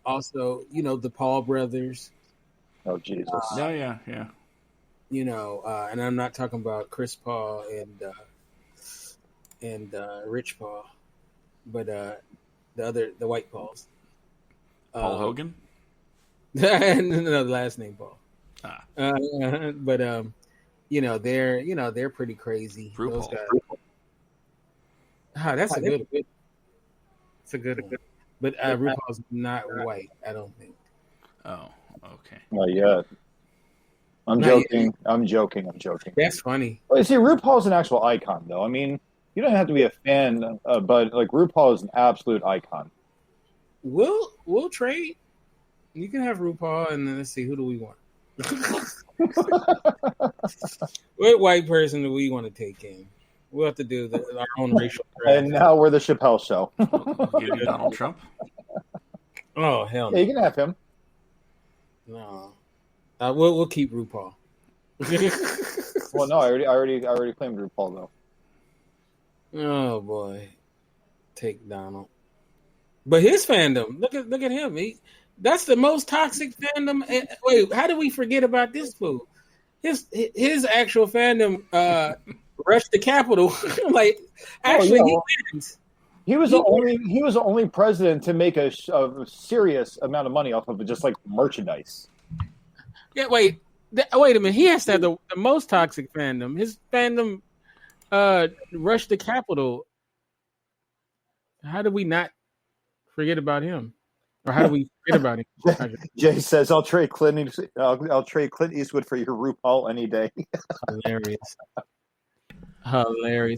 Speaker 3: Also, you know, the Paul brothers.
Speaker 2: Oh Jesus!
Speaker 1: Yeah.
Speaker 3: You know, and I'm not talking about Chris Paul and Rich Paul, but the white Pauls.
Speaker 1: Paul Hogan.
Speaker 3: No, the last name Paul. But you know, they're pretty crazy. Those guys. That's a good one. It's a good one. But RuPaul's not white, I don't think.
Speaker 1: Oh, okay.
Speaker 2: Not yet. I'm joking.
Speaker 3: That's funny.
Speaker 2: Well, you see, RuPaul's an actual icon, though. I mean, you don't have to be a fan, but like RuPaul is an absolute icon.
Speaker 3: We'll trade. You can have RuPaul, and then let's see, who do we want? What white person do we want to take in? We'll have to do our own racial draft.
Speaker 2: And now we're the Chappelle Show.
Speaker 1: Give you Donald Trump.
Speaker 3: Oh hell no!
Speaker 2: Yeah, you can have him.
Speaker 3: No, we'll keep RuPaul.
Speaker 2: Well, no, I already claimed RuPaul though.
Speaker 3: Oh boy, take Donald. But his fandom, look at him. That's the most toxic fandom. Wait, how did we forget about this fool? His actual fandom rushed the Capitol. Like, actually, he wins.
Speaker 2: He was the only president to make a serious amount of money off of it, just like merchandise.
Speaker 3: Yeah, wait a minute. He has to have the most toxic fandom. His fandom rushed the Capitol. How did we not forget about him? Or how do we forget about him?
Speaker 2: Jay says, "I'll trade Clint Eastwood for your RuPaul any day."
Speaker 3: Hilarious.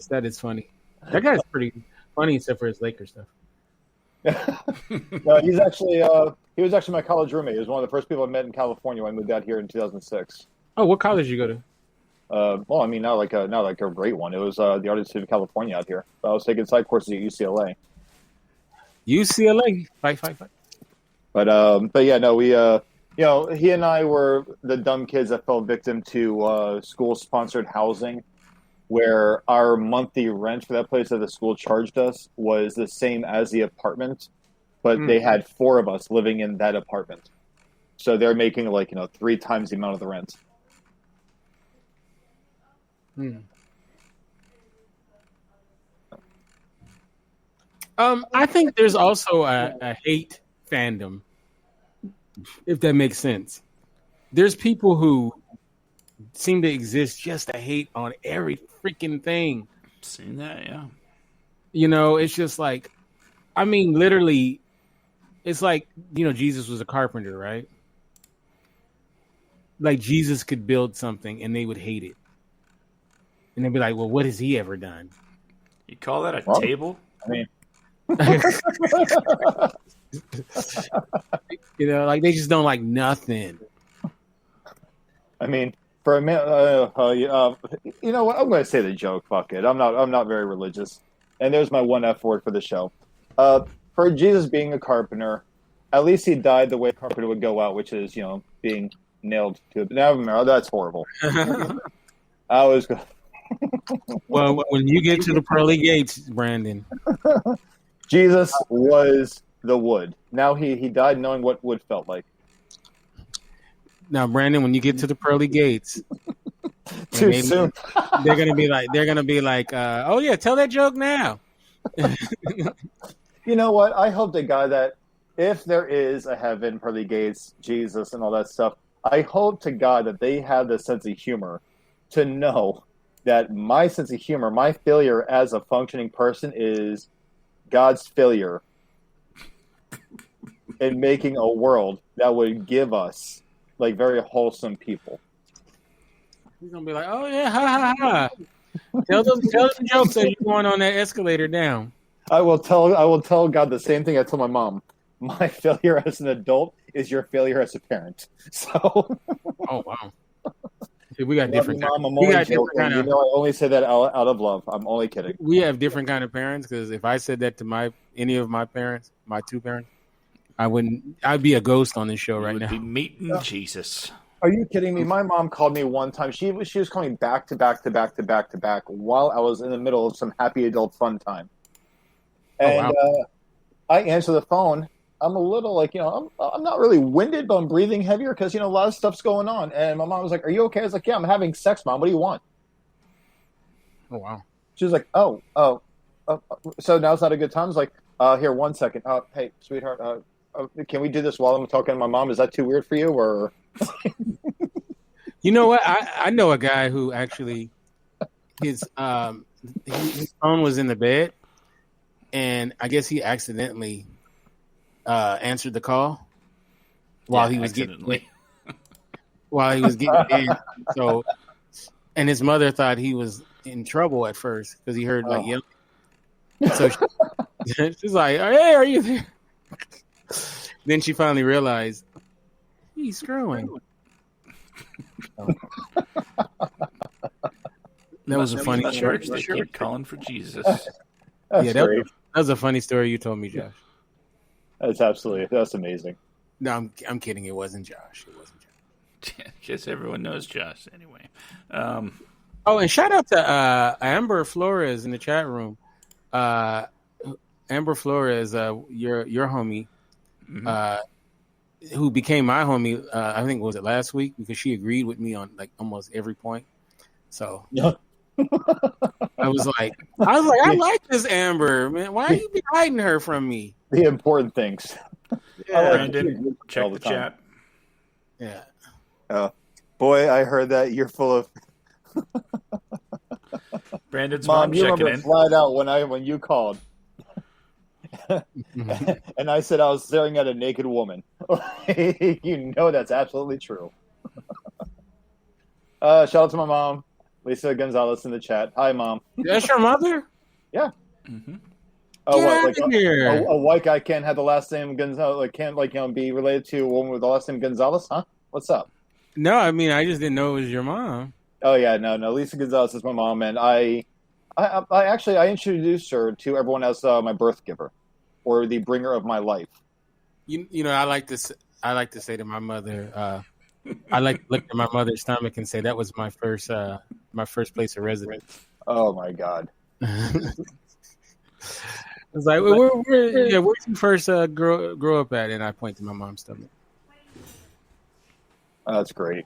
Speaker 3: That is funny. That guy's pretty funny, except for his Lakers stuff.
Speaker 2: No, he was actually my college roommate. He was one of the first people I met in California when I moved out here in 2006.
Speaker 3: Oh, what college did you go to?
Speaker 2: Well, I mean, not like a great one. It was the University of California out here. I was taking side courses at UCLA.
Speaker 3: UCLA, fight.
Speaker 2: But yeah, no, we he and I were the dumb kids that fell victim to school-sponsored housing, where our monthly rent for that place that the school charged us was the same as the apartment, but they had 4 of us living in that apartment, so they're making 3 times the amount of the rent.
Speaker 3: I think there's also a hate fandom, if that makes sense. There's people who seem to exist just to hate on every freaking thing.
Speaker 1: Seen that, yeah.
Speaker 3: You know, it's just like, I mean, literally, it's like, Jesus was a carpenter, right? Like, Jesus could build something and they would hate it. And they'd be like, well, what has he ever done?
Speaker 1: You call that a table?
Speaker 2: I mean,
Speaker 3: like they just don't like nothing.
Speaker 2: I mean, for a minute, You know what? I'm going to say the joke. Fuck it. I'm not very religious. And there's my one F word for the show. For Jesus being a carpenter, at least he died the way a carpenter would go out, which is, being nailed to it. Never mind. That's horrible. I was.
Speaker 3: Well, when you get to the pearly gates, Brandon.
Speaker 2: Jesus was the wood. Now he died knowing what wood felt like.
Speaker 3: Now, Brandon, when you get to the pearly gates,
Speaker 2: Too soon.
Speaker 3: They're gonna be like, oh yeah, tell that joke now.
Speaker 2: You know what? I hope to God that if there is a heaven, pearly gates, Jesus, and all that stuff, I hope to God that they have the sense of humor to know that my sense of humor, my failure as a functioning person, is God's failure in making a world that would give us like very wholesome people.
Speaker 3: He's gonna be like, "Oh yeah, ha ha ha!" Tell them jokes as you're going on that escalator down.
Speaker 2: I will tell God the same thing I told my mom. My failure as an adult is your failure as a parent. So,
Speaker 3: oh wow, see, we got different.
Speaker 2: Mom, I'm only joking. I only say that out of love. I'm only kidding.
Speaker 3: We have different kind of parents because if I said that to any of my parents, my two parents, I'd be a ghost on this show right now.
Speaker 1: Be meeting Jesus.
Speaker 2: Are you kidding me? My mom called me one time. She was calling back to back while I was in the middle of some happy adult fun time. And I answer the phone. I'm a little like, I'm not really winded, but I'm breathing heavier because, a lot of stuff's going on. And my mom was like, "Are you okay?" I was like, "Yeah, I'm having sex, Mom. What do you want?"
Speaker 3: Oh, wow.
Speaker 2: She was like, oh. So now's not a good time? I was like, here, 1 second. Hey, sweetheart, can we do this while I'm talking to my mom? Is that too weird for you? Or
Speaker 3: you know what? I know a guy who actually his phone was in the bed, and I guess he accidentally answered the call while he was getting in. So, and his mother thought he was in trouble at first because he heard like yelling. So she's like, "Hey, are you there?" Then she finally realized he's screwing. That was a funny story.
Speaker 1: They keep calling for Jesus.
Speaker 3: That was a funny story you told me, Josh.
Speaker 2: That's amazing.
Speaker 3: No, I'm kidding. It wasn't Josh.
Speaker 1: I guess everyone knows Josh anyway.
Speaker 3: Oh, and shout out to Amber Flores in the chat room. Amber Flores, your homie, who became my homie. I think was it last week because she agreed with me on like almost every point. So I was like, I like this Amber, man. Why are you be hiding her from me?
Speaker 2: The important things.
Speaker 1: Yeah, Brandon, check the chat.
Speaker 3: Yeah.
Speaker 2: Boy, I heard that you're full of.
Speaker 1: Brandon's mom
Speaker 2: you
Speaker 1: checking
Speaker 2: remember
Speaker 1: in.
Speaker 2: flat out when you called, and I said I was staring at a naked woman. That's absolutely true. Shout out to my mom, Lisa Gonzalez, in the chat. Hi, Mom.
Speaker 3: That's your mother?
Speaker 2: Yeah.
Speaker 1: Mm-hmm.
Speaker 3: A
Speaker 2: white guy can't have the last name Gonzalez. Can't be related to a woman with the last name Gonzalez, huh? What's up?
Speaker 3: No, I mean I just didn't know it was your mom.
Speaker 2: Oh yeah, no. Lisa Gonzalez is my mom, and I introduced her to everyone as my birth giver, or the bringer of my life.
Speaker 3: I like to say to my mother, I like to look at my mother's stomach and say that was my first place of residence.
Speaker 2: Oh my God!
Speaker 3: It's like where'd you first grow up at? And I point to my mom's stomach.
Speaker 2: Oh, that's great.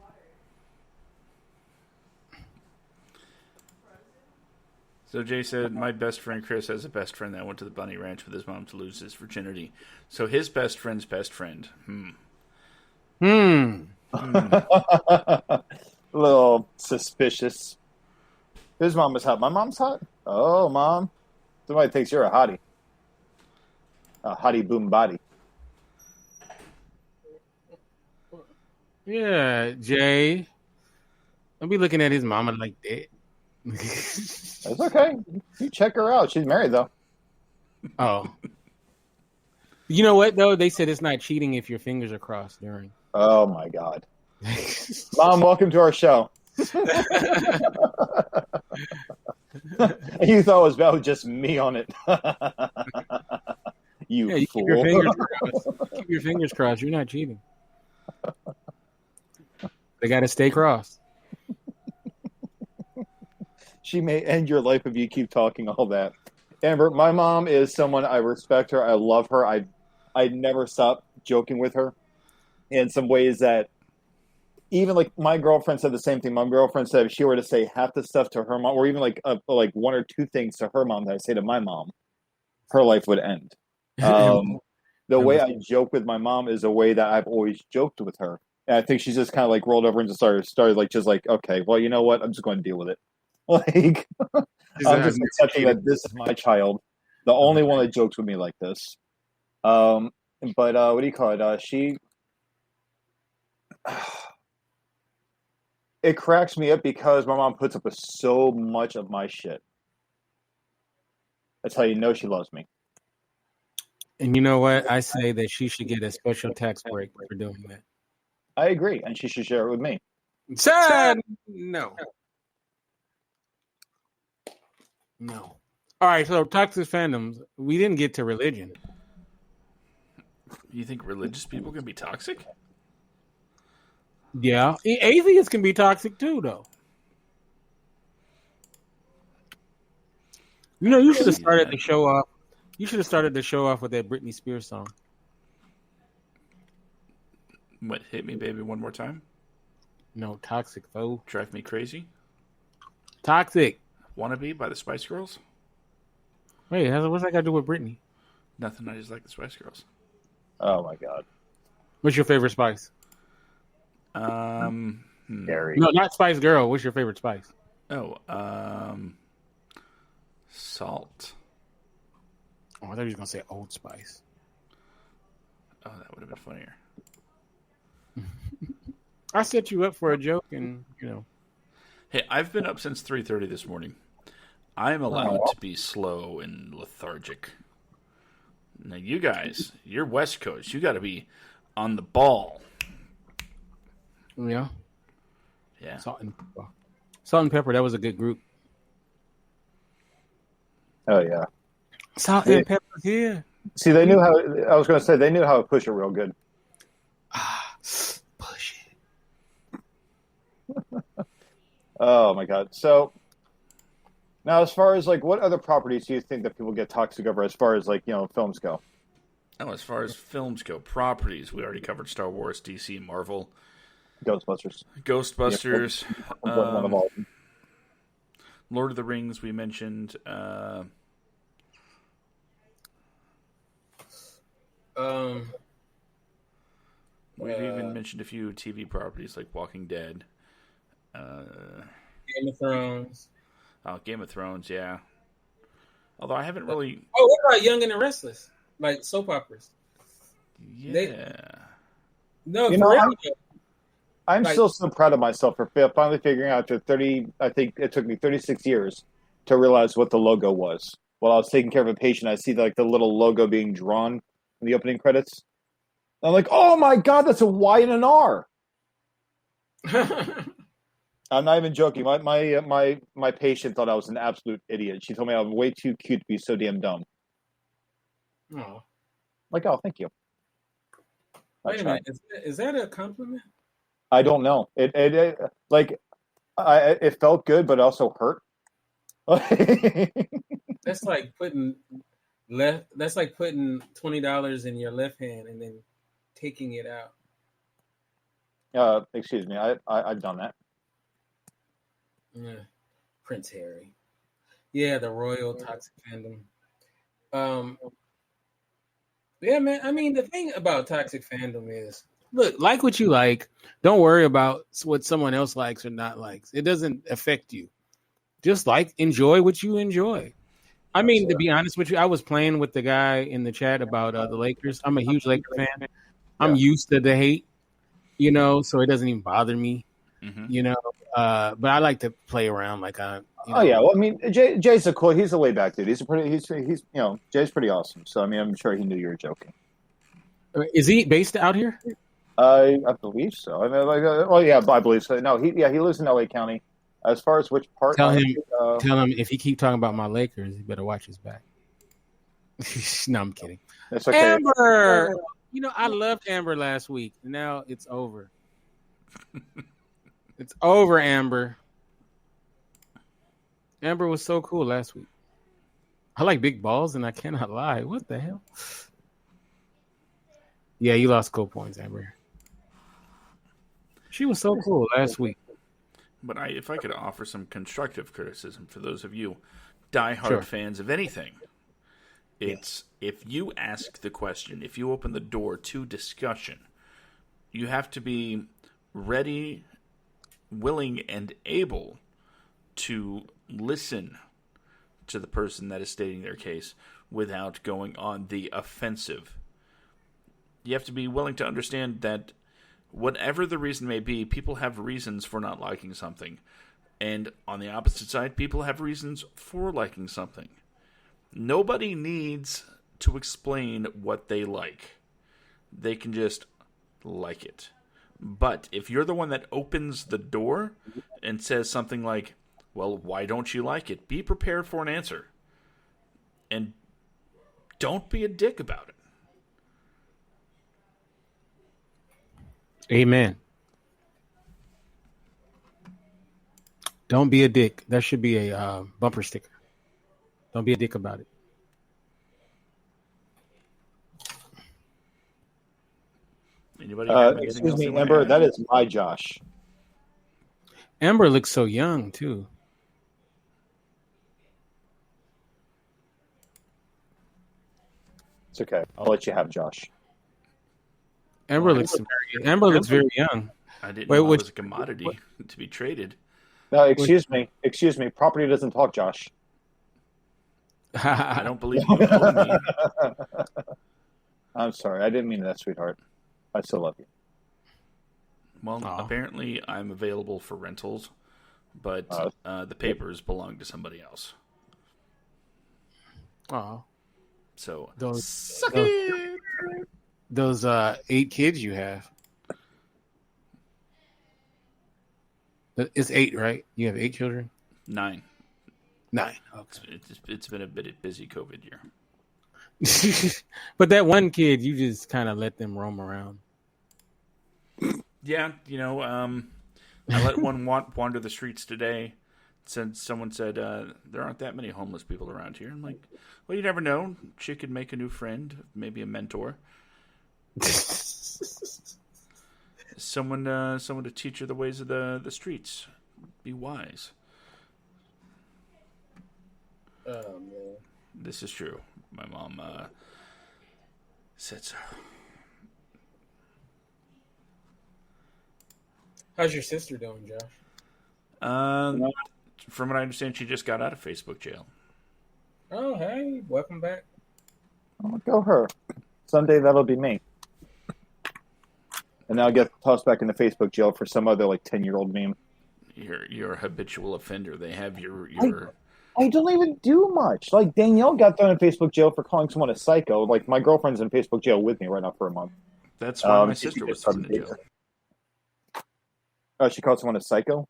Speaker 1: So Jay said, my best friend Chris has a best friend that went to the bunny ranch with his mom to lose his virginity. So his best friend's best friend.
Speaker 2: A little suspicious. His mom was hot. My mom's hot? Oh, Mom. Somebody thinks you're a hottie. A hottie boom body.
Speaker 3: Yeah, Jay. Don't be looking at his mama like that.
Speaker 2: That's okay. You check her out. She's married, though.
Speaker 3: Oh. You know what, though? They said it's not cheating if your fingers are crossed during.
Speaker 2: Oh, my God. Mom, welcome to our show. You thought it was about just me on it. You fool.
Speaker 3: Keep your fingers crossed. Keep your fingers crossed. You're not cheating. They got to stay crossed.
Speaker 2: She may end your life if you keep talking all that. Amber, my mom is someone I respect her. I love her. I never stop joking with her in some ways that even like my girlfriend said the same thing. My girlfriend said if she were to say half the stuff to her mom, or even like one or two things to her mom that I say to my mom, her life would end. The way I joke with my mom is a way that I've always joked with her. And I think she's just kind of like rolled over and just started like, okay, well, you know what? I'm just going to deal with it. Like, I'm just accepting that this is my child, the only one that jokes with me like this. But what do you call it? It cracks me up because my mom puts up with so much of my shit. That's how you know she loves me.
Speaker 3: And you know what? I say that she should get a special tax break for doing that.
Speaker 2: I agree, and she should share it with me.
Speaker 3: Sad. No. No. All right, so toxic fandoms. We didn't get to religion.
Speaker 1: You think religious people can be toxic?
Speaker 3: Yeah. Atheists can be toxic too, though. You know, you should have started the show off. You should have started the show off with that Britney Spears song.
Speaker 1: What, Hit Me Baby One More Time?
Speaker 3: No, toxic though.
Speaker 1: Drive Me Crazy?
Speaker 3: Toxic.
Speaker 1: Wannabe by the Spice Girls?
Speaker 3: Wait, what's that got to do with Britney?
Speaker 1: Nothing, I just like the Spice Girls.
Speaker 2: Oh my god.
Speaker 3: What's your favorite spice?
Speaker 2: Gary.
Speaker 3: No, not Spice Girl. What's your favorite spice?
Speaker 1: Oh, salt.
Speaker 3: Oh, I thought you were going to say Old Spice.
Speaker 1: Oh, that would have been funnier.
Speaker 3: I set you up for a joke and, you know.
Speaker 1: Hey, I've been up since 3:30 this morning. I'm allowed to be slow and lethargic. Now, you guys, you're West Coast. You got to be on the ball.
Speaker 3: Yeah.
Speaker 1: Yeah.
Speaker 3: Salt and Pepper, that was a good group.
Speaker 2: Oh, yeah.
Speaker 3: Salt and Pepper here.
Speaker 2: See, they knew how. I was going to say they knew how to push it real good.
Speaker 3: Push it.
Speaker 2: Oh my god! So now, as far as like, what other properties do you think that people get toxic over? As far as like films go.
Speaker 1: Oh, as far as films go, properties we already covered: Star Wars, DC, Marvel,
Speaker 2: Ghostbusters.
Speaker 1: Yeah,
Speaker 2: One of all of them.
Speaker 1: Lord of the Rings. We mentioned. We've even mentioned a few TV properties like Walking Dead.
Speaker 3: Game of Thrones.
Speaker 1: Oh, Game of Thrones, yeah. Although I haven't really.
Speaker 3: Oh, what about Young and the Restless? Like soap operas.
Speaker 1: Yeah.
Speaker 2: I'm still so proud of myself for finally figuring out after 30. I think it took me 36 years to realize what the logo was. While I was taking care of a patient, I see like the little logo being drawn in the opening credits. I'm like, oh my god, that's a Y and an R. I'm not even joking. My patient thought I was an absolute idiot. She told me I was way too cute to be so damn dumb.
Speaker 3: Oh.
Speaker 2: Like, oh, thank you.
Speaker 3: Wait a minute. Is that a compliment?
Speaker 2: I don't know. It felt good, but it also hurt.
Speaker 3: That's like putting $20 in your left hand and then taking it out.
Speaker 2: Excuse me. I've done that.
Speaker 3: Yeah. Prince Harry. Yeah, the royal toxic fandom. Yeah, man. I mean, the thing about toxic fandom is, look, like what you like. Don't worry about what someone else likes or not likes. It doesn't affect you. Just enjoy what you enjoy. I mean, to be honest with you, I was playing with the guy in the chat about the Lakers. I'm a huge Lakers fan. I'm used to the hate, so it doesn't even bother me, but I like to play around
Speaker 2: Oh yeah, well, I mean, Jay's he's a way back dude. He's Jay's pretty awesome. So I mean, I'm sure he knew you were joking.
Speaker 3: Is he based out here?
Speaker 2: I believe so. I mean, I believe so. No, he lives in L.A. County. As far as which part,
Speaker 3: Tell him,
Speaker 2: honestly,
Speaker 3: tell him if he keep talking about my Lakers, he better watch his back. No, I'm kidding.
Speaker 2: it's okay.
Speaker 3: Amber, I loved Amber last week. Now it's over. It's over, Amber. Amber was so cool last week. I like big balls, and I cannot lie. What the hell? Yeah, you lost cool points, Amber. She was so cool last week.
Speaker 1: But if I could offer some constructive criticism for those of you diehard
Speaker 3: Sure.
Speaker 1: fans of anything, it's if you ask the question, if you open the door to discussion, you have to be ready, willing, and able to listen to the person that is stating their case without going on the offensive. You have to be willing to understand that whatever the reason may be, people have reasons for not liking something. And on the opposite side, people have reasons for liking something. Nobody needs to explain what they like. They can just like it. But if you're the one that opens the door and says something like, well, why don't you like it? Be prepared for an answer. And don't be a dick about it.
Speaker 3: Amen. Don't be a dick. That should be a bumper sticker. Don't be a dick about it.
Speaker 1: Anybody have anything
Speaker 2: Excuse
Speaker 1: else
Speaker 2: me,
Speaker 1: they wanna
Speaker 2: Amber.
Speaker 1: add?
Speaker 2: That is my Josh.
Speaker 3: Amber looks so young too.
Speaker 2: It's okay. I'll let you have Josh.
Speaker 3: Amber looks very young.
Speaker 1: I didn't
Speaker 3: Wait,
Speaker 1: know it
Speaker 3: which-
Speaker 1: was a commodity to be traded.
Speaker 2: No, excuse me. Property doesn't talk, Josh.
Speaker 1: I don't believe you owe me.
Speaker 2: I'm sorry. I didn't mean that, sweetheart. I still love you.
Speaker 1: Well,
Speaker 3: Aw.
Speaker 1: apparently I'm available for rentals, but the papers belong to somebody else.
Speaker 3: Oh,
Speaker 1: So,
Speaker 3: those
Speaker 1: suck
Speaker 3: those-
Speaker 1: it!
Speaker 3: those 8 kids you have. It's 8, right? You have 8 children.
Speaker 1: 9.
Speaker 3: 9. Okay.
Speaker 1: It's been a bit busy COVID year.
Speaker 3: But that one kid, you just kind of let them roam around.
Speaker 1: Yeah, I let one wander the streets today. Since someone said there aren't that many homeless people around here. I'm like, well, you never know. She could make a new friend, maybe a mentor. Someone to teach her the ways of the streets. Be wise.
Speaker 3: Oh man.
Speaker 1: This is true. My mom said so.
Speaker 3: How's your sister doing, Josh?
Speaker 1: From what I understand, she just got out of Facebook jail.
Speaker 3: Oh, hey, welcome back.
Speaker 2: Oh, go her. Someday that'll be me. And now I'll get tossed back into Facebook jail for some other 10-year-old meme.
Speaker 1: You're a habitual offender. They have your
Speaker 2: I don't even do much. Danielle got thrown in Facebook jail for calling someone a psycho. My girlfriend's in Facebook jail with me right now for a month.
Speaker 1: That's why my
Speaker 2: she
Speaker 1: sister
Speaker 2: just
Speaker 1: was thrown in jail.
Speaker 2: Oh, she called someone a psycho?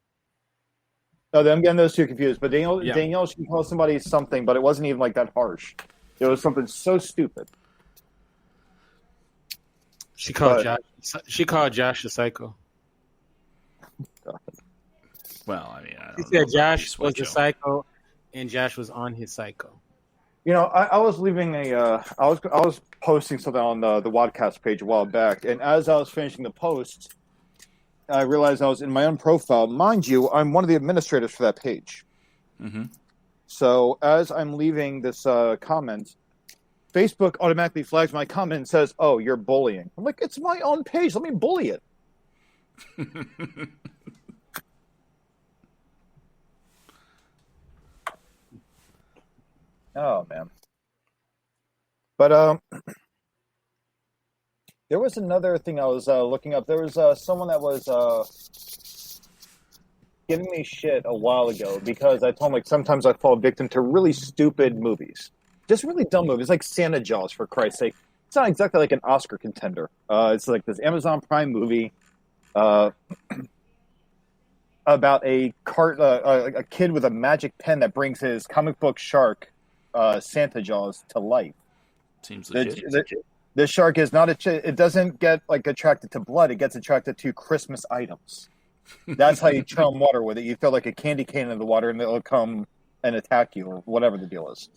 Speaker 2: No, I'm getting those two confused. But Danielle, she called somebody something, but it wasn't even that harsh. It was something so stupid.
Speaker 3: She called Josh a psycho.
Speaker 1: Well, I mean, I
Speaker 3: She
Speaker 1: don't
Speaker 3: said
Speaker 1: know.
Speaker 3: Josh was a psycho, and Josh was on his psycho.
Speaker 2: I was leaving I was posting something on the WADcast page a while back, and as I was finishing the post, I realized I was in my own profile. Mind you, I'm one of the administrators for that page.
Speaker 1: Mm-hmm.
Speaker 2: So as I'm leaving this comment, Facebook automatically flags my comment and says, "Oh, you're bullying." I'm like, "It's my own page. Let me bully it." Oh man. But there was another thing I was looking up. There was someone that was giving me shit a while ago because I told him sometimes I fall victim to really stupid movies, just really dumb movies like Santa Jaws, for Christ's sake. it's not exactly like an Oscar contender. It's like this Amazon Prime movie about a kid with a magic pen that brings his comic book shark, Santa Jaws, to life.
Speaker 1: Seems legit.
Speaker 2: The shark is not it doesn't get like attracted to blood. It gets attracted to Christmas items. That's how you chum water with it. You throw like a candy cane in the water, and it'll come and attack you, or whatever the deal is.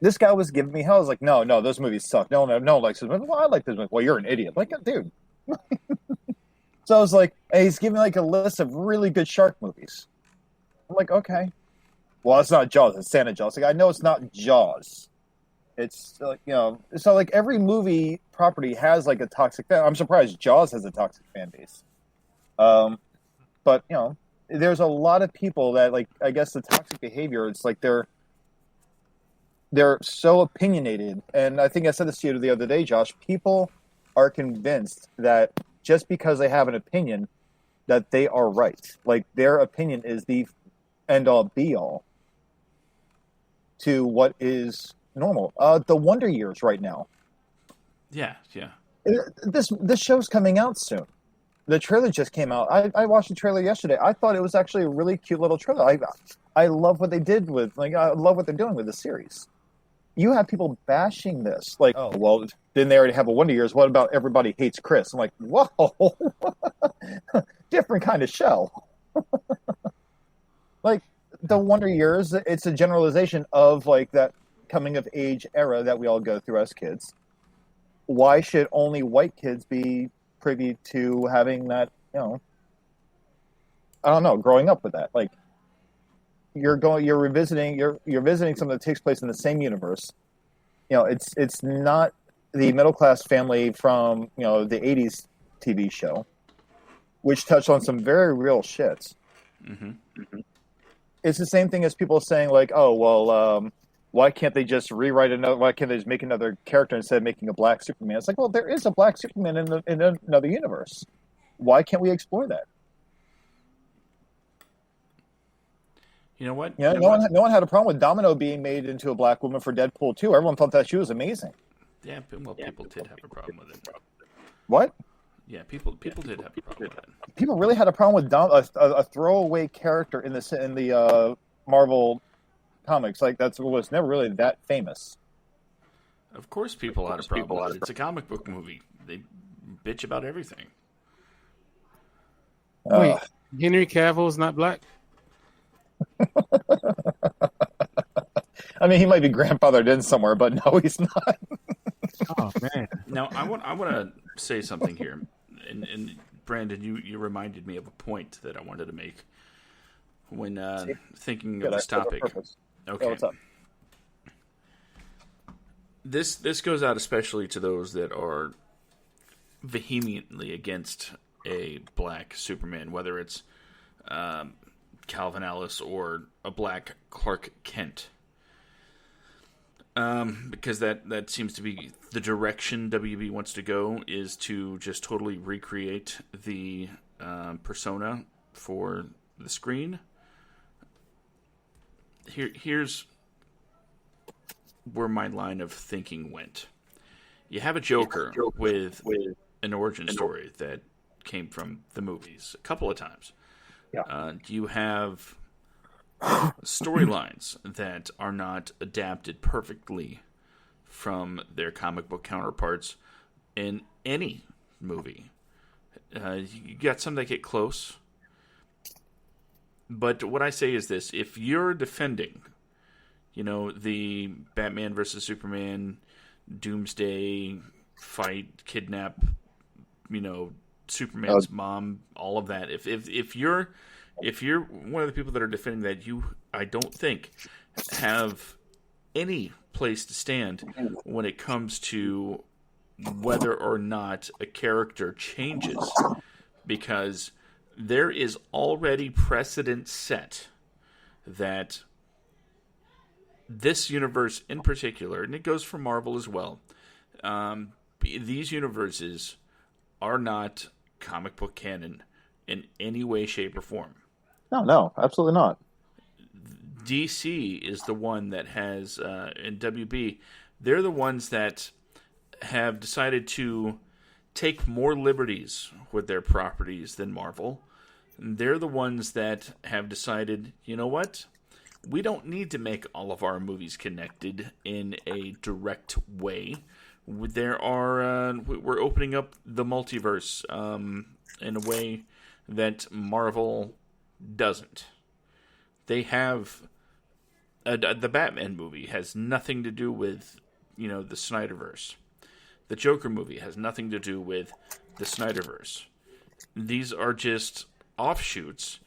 Speaker 2: This guy was giving me hell. I was like, no, those movies suck. No likes this movie. Well, I like this movie. Well, you're an idiot. Like, dude. So I was like, hey, he's giving me like a list of really good shark movies. I'm like, okay. Well, it's not Jaws. It's Santa Jaws. Like, I know it's not Jaws. It's like, so like every movie property has like a toxic fan. I'm surprised Jaws has a toxic fan base. But there's a lot of people that, like, I guess the toxic behavior, it's like they're so opinionated. And I think I said this to you the other day, Josh. People are convinced that just because they have an opinion that they are right. Like, their opinion is the end-all be-all to what is normal. The Wonder Years right now.
Speaker 1: Yeah.
Speaker 2: This show's coming out soon. The trailer just came out. I watched the trailer yesterday. I thought it was actually a really cute little trailer. I love what they did with, like, I love what they're doing with the series. You have people bashing this. Like, oh, well, didn't they already have a Wonder Years? What about Everybody Hates Chris? I'm like, whoa, different kind of show. Like, the Wonder Years, it's a generalization of, like, that coming of age era that we all go through as kids. Why should only white kids be privy to having that, I don't know, growing up with that? Like, you're visiting something that takes place in the same universe. It's not the middle class family from, the 80s TV show, which touched on some very real shit. Mm-hmm. Mm-hmm. It's the same thing as people saying, like, oh, well, why can't they just why can't they just make another character instead of making a black Superman? It's like, well, there is a black Superman in another universe. Why can't we explore that?
Speaker 1: You know what?
Speaker 2: No one had a problem with Domino being made into a black woman for Deadpool 2. Everyone thought that she was amazing.
Speaker 1: Yeah, well, people did have a problem with it.
Speaker 2: What?
Speaker 1: Yeah, people did have a problem with it.
Speaker 2: People really had a problem with a throwaway character in the Marvel comics. Like, that was never really that famous.
Speaker 1: Of course people had a problem with it. It's a comic book movie. They bitch about everything.
Speaker 3: Wait, Henry Cavill's not black?
Speaker 2: I mean, he might be grandfathered in somewhere, but no, he's not.
Speaker 3: Oh, man.
Speaker 1: Now, I want to say something here. And Brandon, you reminded me of a point that I wanted to make when thinking of this topic. Okay.
Speaker 2: What's up?
Speaker 1: This goes out especially to those that are vehemently against a black Superman, whether it's Calvin Ellis or a black Clark Kent. Because that seems to be the direction WB wants to go, is to just totally recreate the persona for the screen. Here's where my line of thinking went. You have a Joker with an origin story that came from the movies a couple of times.
Speaker 2: Yeah.
Speaker 1: You have storylines that are not adapted perfectly from their comic book counterparts in any movie. You got some that get close. But what I say is this: if you're defending, the Batman versus Superman, Doomsday fight, kidnap, Superman's mom, all of that. If you're one of the people that are defending that, I don't think have any place to stand when it comes to whether or not a character changes, because there is already precedent set that this universe in particular, and it goes for Marvel as well, these universes are not comic book canon in any way, shape, or form.
Speaker 2: No, absolutely not.
Speaker 1: DC is the one that has, in WB, they're the ones that have decided to take more liberties with their properties than Marvel. They're the ones that have decided, you know what? We don't need to make all of our movies connected in a direct way. We're opening up the multiverse in a way that Marvel doesn't. They have the Batman movie has nothing to do with the Snyderverse. The Joker movie has nothing to do with the Snyderverse. These are just offshoots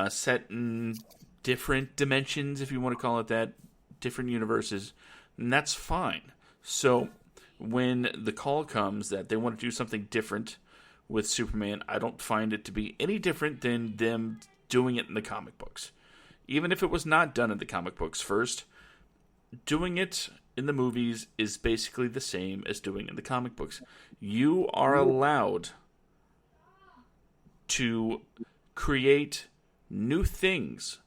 Speaker 1: set in different dimensions, if you want to call it that, different universes, and that's fine. So when the call comes that they want to do something different with Superman, I don't find it to be any different than them doing it in the comic books. Even if it was not done in the comic books first, doing it in the movies is basically the same as doing it in the comic books. You are allowed to create new things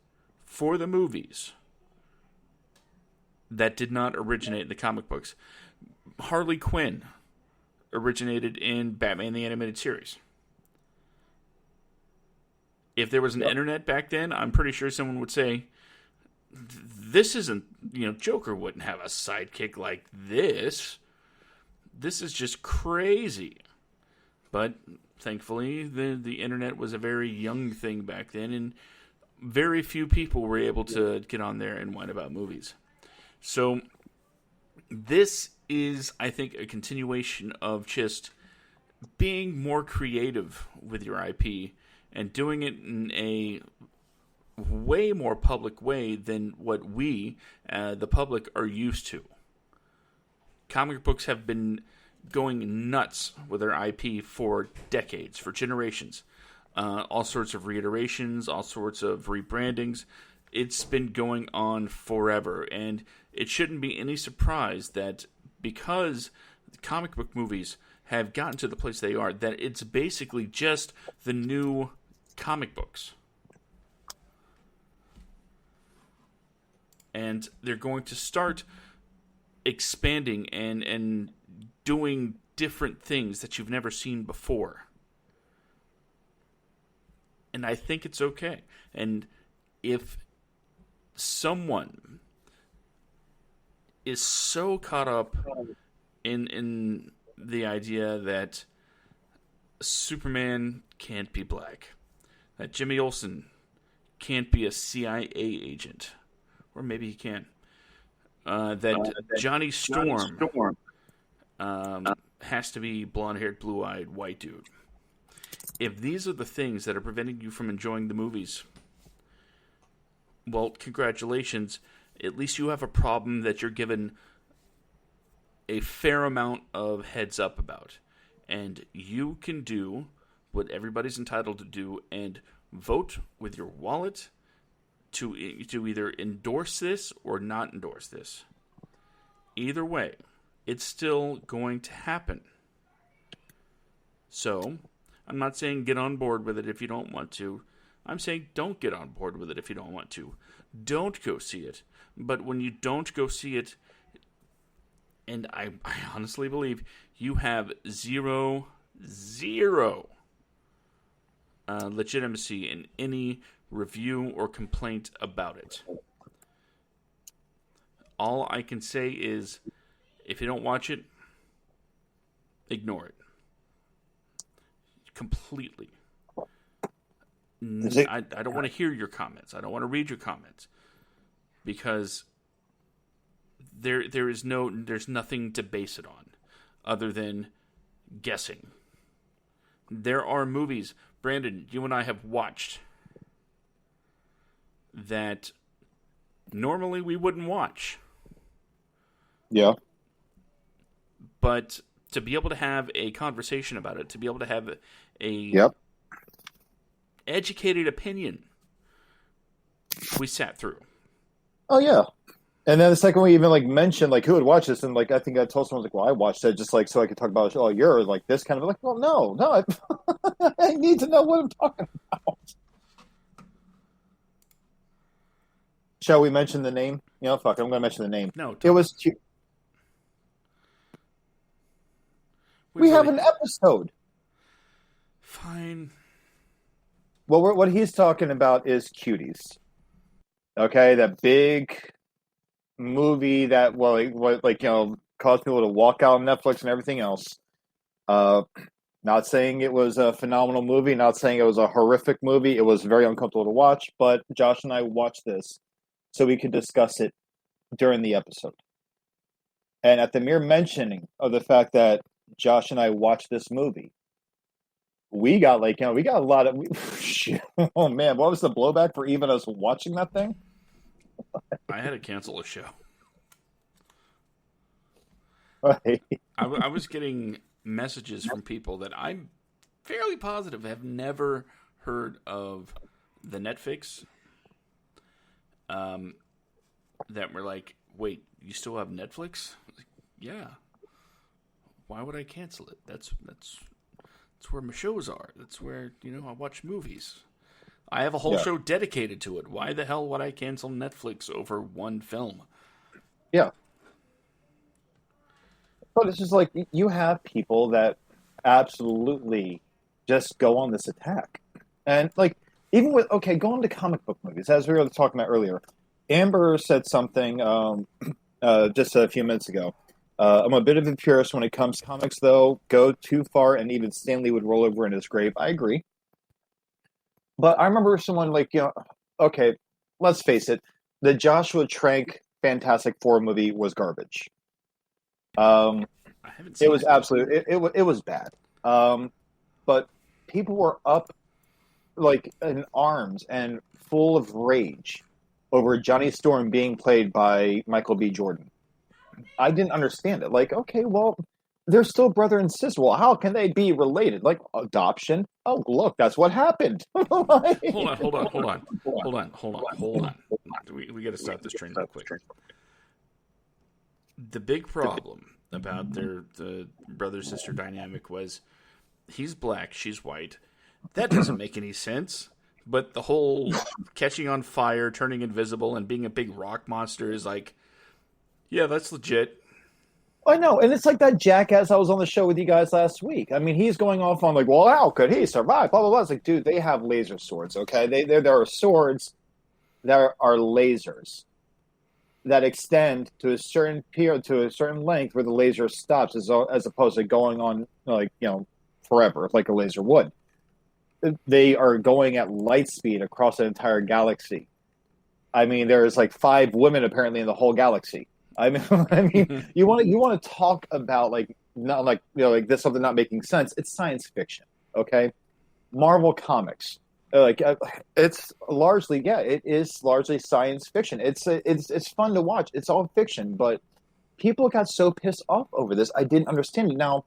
Speaker 1: for the movies that did not originate in the comic books. Harley Quinn originated in Batman the Animated Series. If there was an internet back then, I'm pretty sure someone would say, this isn't, Joker wouldn't have a sidekick like this. This is just crazy. But thankfully, the internet was a very young thing back then, and very few people were able to get on there and whine about movies. So this is, I think, a continuation of just being more creative with your IP and doing it in a way more public way than what we, the public, are used to. Comic books have been going nuts with their IP for decades, for generations. All sorts of reiterations, all sorts of rebrandings. It's been going on forever, and it shouldn't be any surprise that because comic book movies have gotten to the place they are, that it's basically just the new comic books. And they're going to start expanding and doing different things that you've never seen before. And I think it's okay. And if someone is so caught up in the idea that Superman can't be black, that Jimmy Olsen can't be a CIA agent, or maybe he can, that Johnny Storm has to be blonde-haired, blue-eyed, white dude. If these are the things that are preventing you from enjoying the movies, well, congratulations. At least you have a problem that you're given a fair amount of heads up about. And you can do what everybody's entitled to do and vote with your wallet to either endorse this or not endorse this. Either way, it's still going to happen. So, I'm not saying get on board with it if you don't want to. I'm saying don't get on board with it if you don't want to. Don't go see it. But when you don't go see it, and I honestly believe you have zero legitimacy in any review or complaint about it. All I can say is, if you don't watch it, ignore it. Completely. I don't want to hear your comments. I don't want to read your comments. Because there's nothing to base it on other than guessing. There are movies, Brandon, you and I have watched that normally we wouldn't watch.
Speaker 2: Yeah.
Speaker 1: But to be able to have a conversation about it, to be able to have a educated opinion, we sat through.
Speaker 2: Oh, yeah. And then the second we even mentioned who would watch this, and I think I told someone well, I watched it just so I could talk about you're this kind of well, no, I need to know what I'm talking about. Shall we mention the name? Fuck, I'm going to mention the name.
Speaker 1: No,
Speaker 2: it was. We have an episode.
Speaker 1: Fine.
Speaker 2: Well, what he's talking about is Cuties. Okay, that big movie that caused people to walk out on Netflix and everything else. Not saying it was a phenomenal movie, not saying it was a horrific movie. It was very uncomfortable to watch, but Josh and I watched this so we could discuss it during the episode. And at the mere mentioning of the fact that Josh and I watched this movie, we got a lot of oh man, what was the blowback for even us watching that thing?
Speaker 1: I had to cancel a show.
Speaker 2: Right.
Speaker 1: I was getting messages from people that I'm fairly positive have never heard of the Netflix. That were like, wait, you still have Netflix? Like, yeah. Why would I cancel it? That's where my shows are. That's where, I watch movies. I have a whole show dedicated to it. Why the hell would I cancel Netflix over one film?
Speaker 2: Yeah. But it's just like, you have people that absolutely just go on this attack. And like, even with, going to comic book movies, as we were talking about earlier, Amber said something just a few minutes ago. I'm a bit of a purist when it comes to comics, though. Go too far, and even Stan Lee would roll over in his grave. I agree. But I remember someone let's face it, the Joshua Trank Fantastic Four movie was garbage.
Speaker 1: I haven't seen
Speaker 2: it was absolutely it was bad. But people were up in arms and full of rage over Johnny Storm being played by Michael B. Jordan. I didn't understand it. Like, okay, well, they're still brother and sister. Well, how can they be related? Like adoption? Oh, look, that's what happened.
Speaker 1: Hold on. We got to stop this train real quick. The big problem about the brother-sister dynamic was he's black, she's white. That doesn't make any sense. But the whole catching on fire, turning invisible, and being a big rock monster is like, yeah, that's legit.
Speaker 2: I know, and it's like that jackass I was on the show with you guys last week. I mean, he's going off on well, how could he survive? Blah, blah, blah. It's like, dude, they have laser swords, okay? There are swords that are lasers that extend to a certain period, to a certain length where the laser stops, as opposed to going on, forever, like a laser would. They are going at light speed across an entire galaxy. I mean, there's 5 women apparently in the whole galaxy. I mean, you want to talk about this something not making sense. It's science fiction, okay? Marvel Comics, it's largely it is largely science fiction. It's fun to watch. It's all fiction, but people got so pissed off over this. I didn't understand it. Now,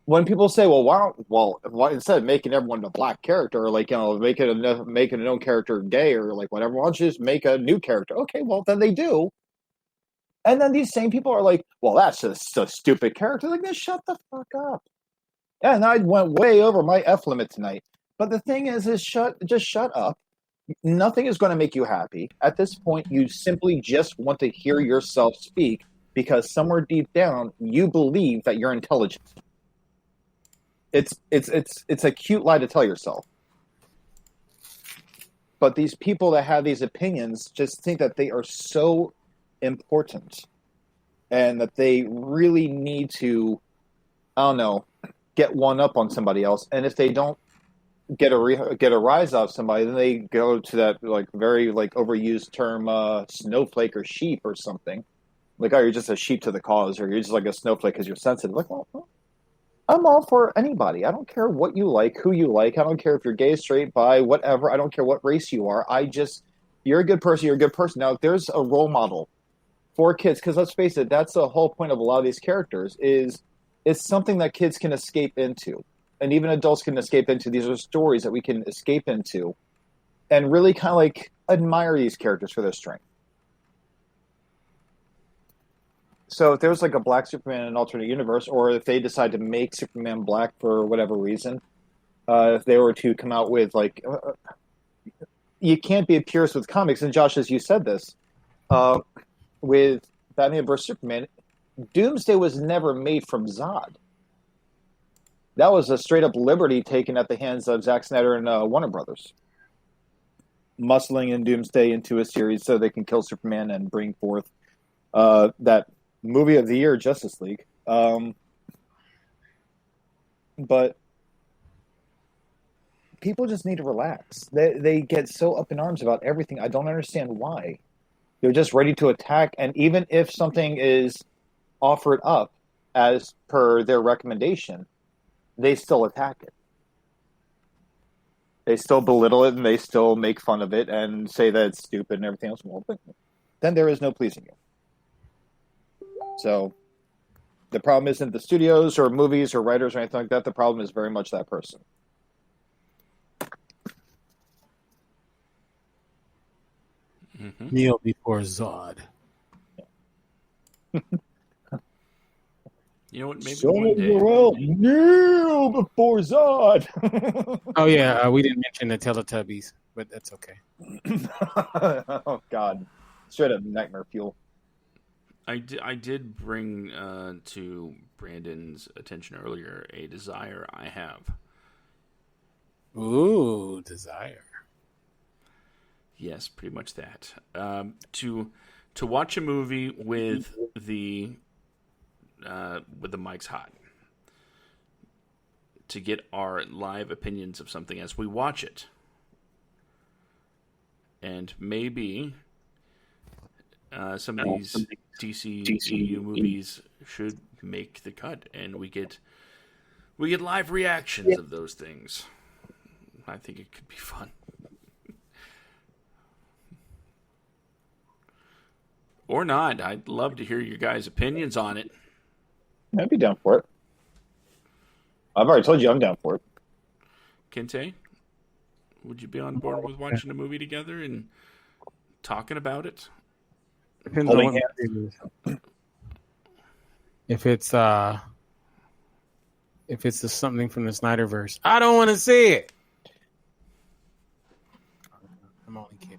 Speaker 2: when people say, why instead of making everyone a black character, or making a known character gay, or whatever, why don't you just make a new character? Okay, well then they do. And then these same people are like, well, that's just a stupid character. Like, just shut the fuck up. Yeah, and I went way over my F limit tonight. But the thing is just shut up. Nothing is going to make you happy. At this point, you simply just want to hear yourself speak because somewhere deep down, you believe that you're intelligent. It's a cute lie to tell yourself. But these people that have these opinions just think that they are so important and that they really need to, get one up on somebody else. And if they don't get a rise out of somebody, then they go to that very overused term snowflake or sheep or something. Like, oh, you're just a sheep to the cause, or you're just like a snowflake because you're sensitive. Like, well, I'm all for anybody. I don't care what you like, who you like. I don't care if you're gay, straight, bi, whatever. I don't care what race you are. You're a good person. You're a good person. Now, if there's a role model for kids, because let's face it, that's the whole point of a lot of these characters, is it's something that kids can escape into. And even adults can escape into. These are stories that we can escape into and really kind of admire these characters for their strength. So if there's a black Superman in an alternate universe, or if they decide to make Superman black for whatever reason, if they were to come out with you can't be a purist with comics. And Josh, as you said this, with Batman vs Superman, Doomsday was never made from Zod. That was a straight up liberty taken at the hands of Zack Snyder and Warner Brothers, muscling in Doomsday into a series so they can kill Superman and bring forth that movie of the year, Justice League. But people just need to relax. They get so up in arms about everything. I don't understand why. They're just ready to attack, and even if something is offered up as per their recommendation, they still attack it. They still belittle it, and they still make fun of it and say that it's stupid and everything else. Well, but then there is no pleasing you. So the problem isn't the studios or movies or writers or anything like that. The problem is very much that person.
Speaker 1: Mm-hmm.
Speaker 3: Kneel before Zod.
Speaker 1: You know what? Maybe
Speaker 2: So
Speaker 1: one day.
Speaker 2: kneel before Zod.
Speaker 3: Oh yeah, we didn't mention the Teletubbies, but that's okay.
Speaker 2: Oh God, straight up nightmare fuel.
Speaker 1: I did bring to Brandon's attention earlier a desire I have.
Speaker 3: Ooh, desire.
Speaker 1: Yes, pretty much that. To watch a movie with the mics hot. To get our live opinions of something as we watch it. And maybe some of these DCEU movies should make the cut, and we get live reactions of those things. I think it could be fun. Or not. I'd love to hear your guys' opinions on it.
Speaker 2: I'd be down for it. I've already told you I'm down for it.
Speaker 1: Kente, would you be on board with watching a movie together and talking about it?
Speaker 3: Depends on what movie it is. If it's something from the Snyderverse, I don't want to see it. I'm only kidding.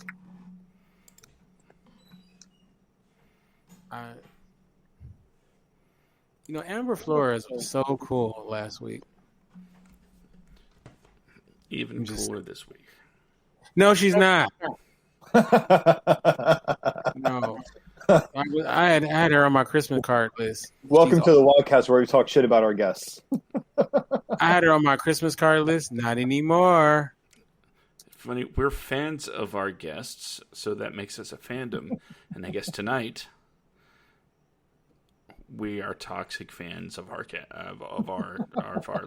Speaker 3: Amber Flores was so cool last week.
Speaker 1: Even cooler this week.
Speaker 3: No, she's not. No. I had her on my Christmas card list.
Speaker 2: Welcome to the WADcast, where we talk shit about our guests.
Speaker 3: I had her on my Christmas card list. Not anymore.
Speaker 1: Funny, we're fans of our guests, so that makes us a fandom. And I guess tonight we are toxic fans of our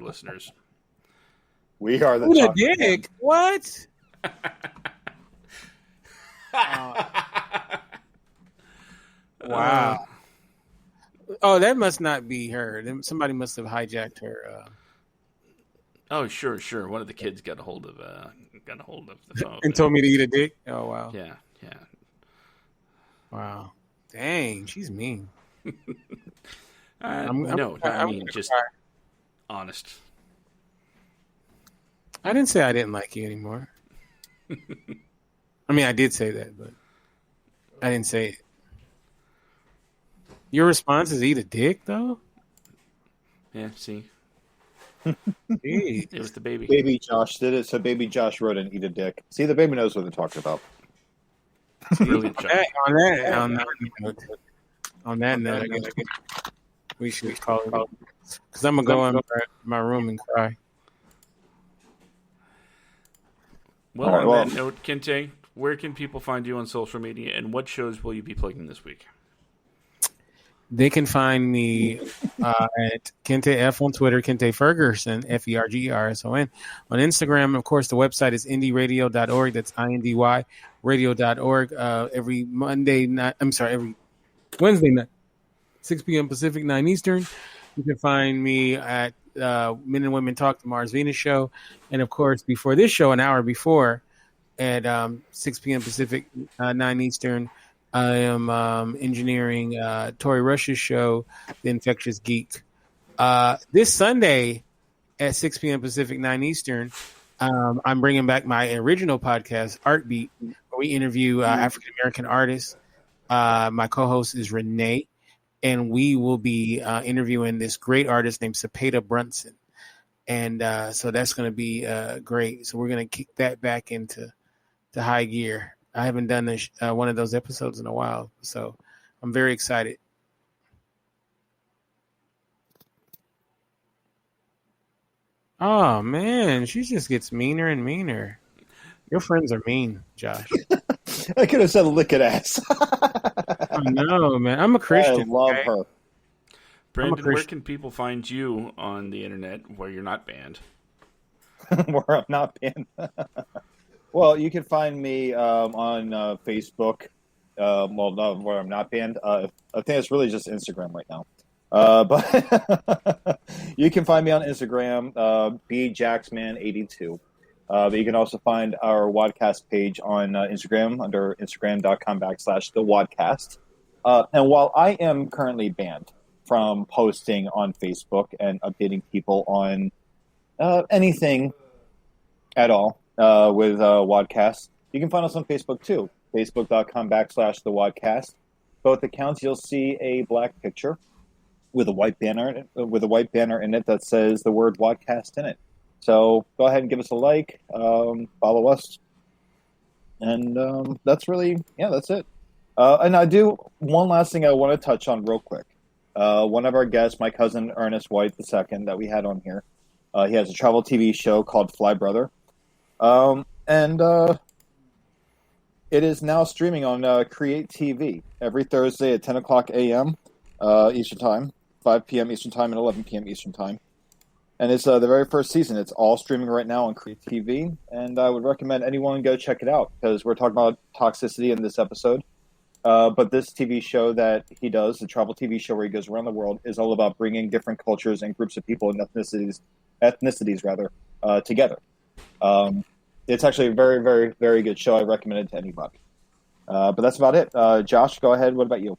Speaker 1: listeners.
Speaker 2: We are the
Speaker 3: toxic dick. What? Wow. Oh, that must not be her. Somebody must have hijacked her.
Speaker 1: Oh, sure. One of the kids got a hold of the phone
Speaker 3: and told me to eat a dick. Oh, wow.
Speaker 1: Yeah.
Speaker 3: Wow. Dang, she's mean.
Speaker 1: Just honest.
Speaker 3: I didn't say I didn't like you anymore. I mean, I did say that, but I didn't say it. Your response is eat a dick, though?
Speaker 1: Yeah, see?
Speaker 3: It
Speaker 1: was the baby.
Speaker 2: Baby Josh did it, so baby Josh wrote an eat a dick. See, the baby knows what they're talking about.
Speaker 1: Brilliant.
Speaker 3: On that note, I guess we should call it. Because I'm going to go in my room and cry.
Speaker 1: Well, on that note, Kente, where can people find you on social media, and what shows will you be plugging this week?
Speaker 3: They can find me at Kente F on Twitter, Kente Ferguson, Fergerson. On Instagram, of course, the website is indyradio.org. That's INDY radio.org. Every Wednesday night, 6 p.m. Pacific, 9 Eastern. You can find me at Men and Women Talk, the Mars Venus show. And, of course, before this show, an hour before, at 6 p.m. Pacific, 9 Eastern, I am engineering Tori Rush's show, The Infectious Geek. This Sunday at 6 p.m. Pacific, 9 Eastern, I'm bringing back my original podcast, Art Beat, where we interview African-American artists. My co-host is Renee, and we will be interviewing this great artist named Cepeda Brunson. And so that's going to be great. So we're going to kick that back into high gear. I haven't done this, one of those episodes in a while, so I'm very excited. Oh, man, she just gets meaner and meaner. Your friends are mean, Josh.
Speaker 2: I could have said lick it ass.
Speaker 3: I know, man. I'm a Christian.
Speaker 2: I love
Speaker 3: okay?
Speaker 2: her.
Speaker 1: Brandon, where can people find you on the internet where you're not banned?
Speaker 2: Where I'm not banned. Well, you can find me on Facebook. Well, no, where I'm not banned. I think it's really just Instagram right now. But you can find me on Instagram, bjacksman82. But you can also find our WADcast page on Instagram under instagram.com/the WADcast. And while I am currently banned from posting on Facebook and updating people on anything at all with WADcast, you can find us on Facebook too. Facebook.com/the WADcast. Both accounts, you'll see a black picture with a white banner in it that says the word WADcast in it. So go ahead and give us a like, follow us, and that's it. And I do one last thing I want to touch on real quick. One of our guests, my cousin Ernest White II, that we had on here, he has a travel TV show called Fly Brother, and it is now streaming on Create TV every Thursday at 10 o'clock a.m. Eastern Time, 5 p.m. Eastern Time, and 11 p.m. Eastern Time. And it's the very first season. It's all streaming right now on Create TV, and I would recommend anyone go check it out because we're talking about toxicity in this episode. But this TV show that he does, the travel TV show where he goes around the world, is all about bringing different cultures and groups of people and ethnicities together. It's actually a very, very, very good show. I recommend it to anybody. But that's about it. Josh, go ahead. What about you?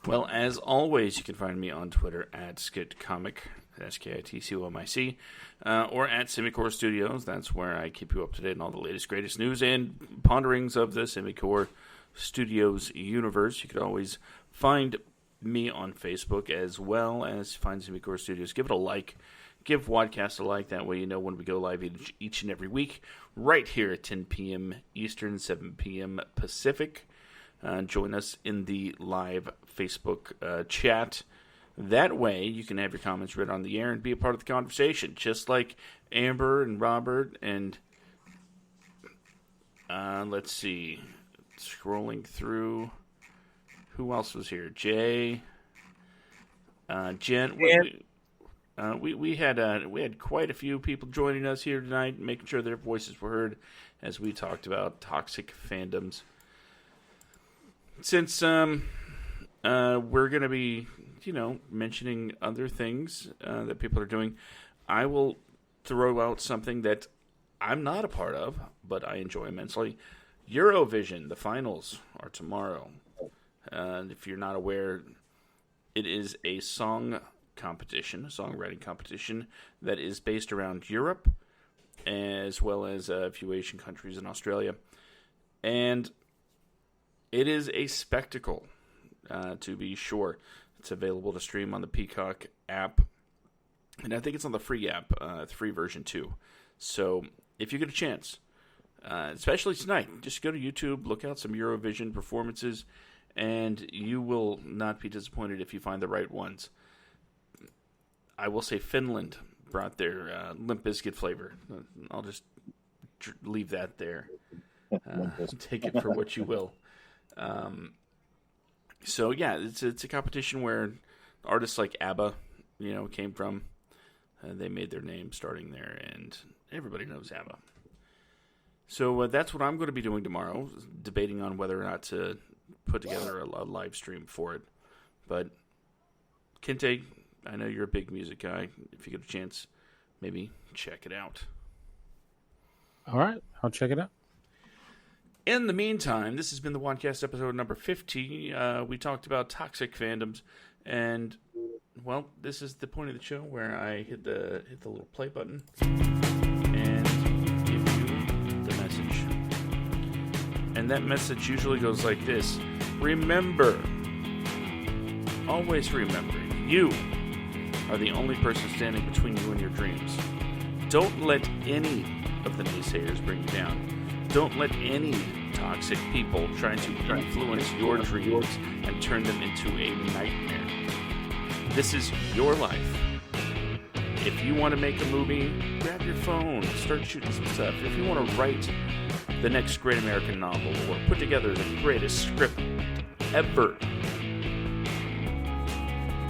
Speaker 1: Well, as always, you can find me on Twitter at SkitComic, SKITCOMIC, or at Simicore Studios. That's where I keep you up to date on all the latest, greatest news and ponderings of the Simicore Studios universe. You can always find me on Facebook as well as find Simicore Studios. Give it a like. Give WADcast a like. That way you know when we go live each and every week, right here at 10 p.m. Eastern, 7 p.m. Pacific. Join us in the live Facebook chat. That way you can have your comments read on the air and be a part of the conversation, just like Amber and Robert and let's see, scrolling through, who else was here? Jay, Jen. We had quite a few people joining us here tonight, making sure their voices were heard as we talked about toxic fandoms. Since we're going to be, mentioning other things that people are doing, I will throw out something that I'm not a part of, but I enjoy immensely. Eurovision, the finals are tomorrow. If you're not aware, it is a songwriting competition that is based around Europe, as well as a few Asian countries in Australia. And it is a spectacle, to be sure. It's available to stream on the Peacock app, and I think it's on the free app, the free version too. So if you get a chance, especially tonight, just go to YouTube, look out some Eurovision performances, and you will not be disappointed if you find the right ones. I will say Finland brought their Limp Bizkit flavor. I'll just leave that there. Take it for what you will. So yeah, it's a competition where artists like ABBA, came from. They made their name starting there, and everybody knows ABBA. So that's what I'm going to be doing tomorrow, debating on whether or not to put together a live stream for it. But Kente, I know you're a big music guy. If you get a chance, maybe check it out.
Speaker 3: All right, I'll check it out.
Speaker 1: In the meantime, this has been the WADcast episode number 50. We talked about toxic fandoms, and well, this is the point of the show where I hit the little play button and give you the message. And that message usually goes like this: remember, always remember, you are the only person standing between you and your dreams. Don't let any of the naysayers bring you down. Don't let any toxic people try to influence your dreams and turn them into a nightmare. This is your life. If you want to make a movie, grab your phone, start shooting some stuff. If you want to write the next great American novel or put together the greatest script ever,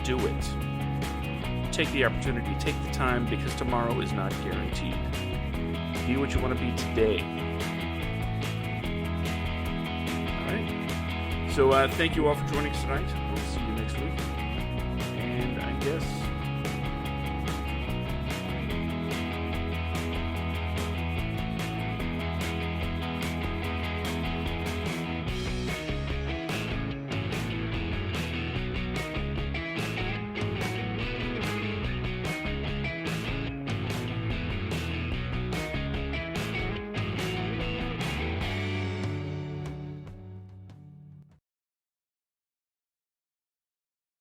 Speaker 1: do it. Take the opportunity, take the time, because tomorrow is not guaranteed. Be what you want to be today. All right. So thank you all for joining us tonight. We'll see you next week. And I guess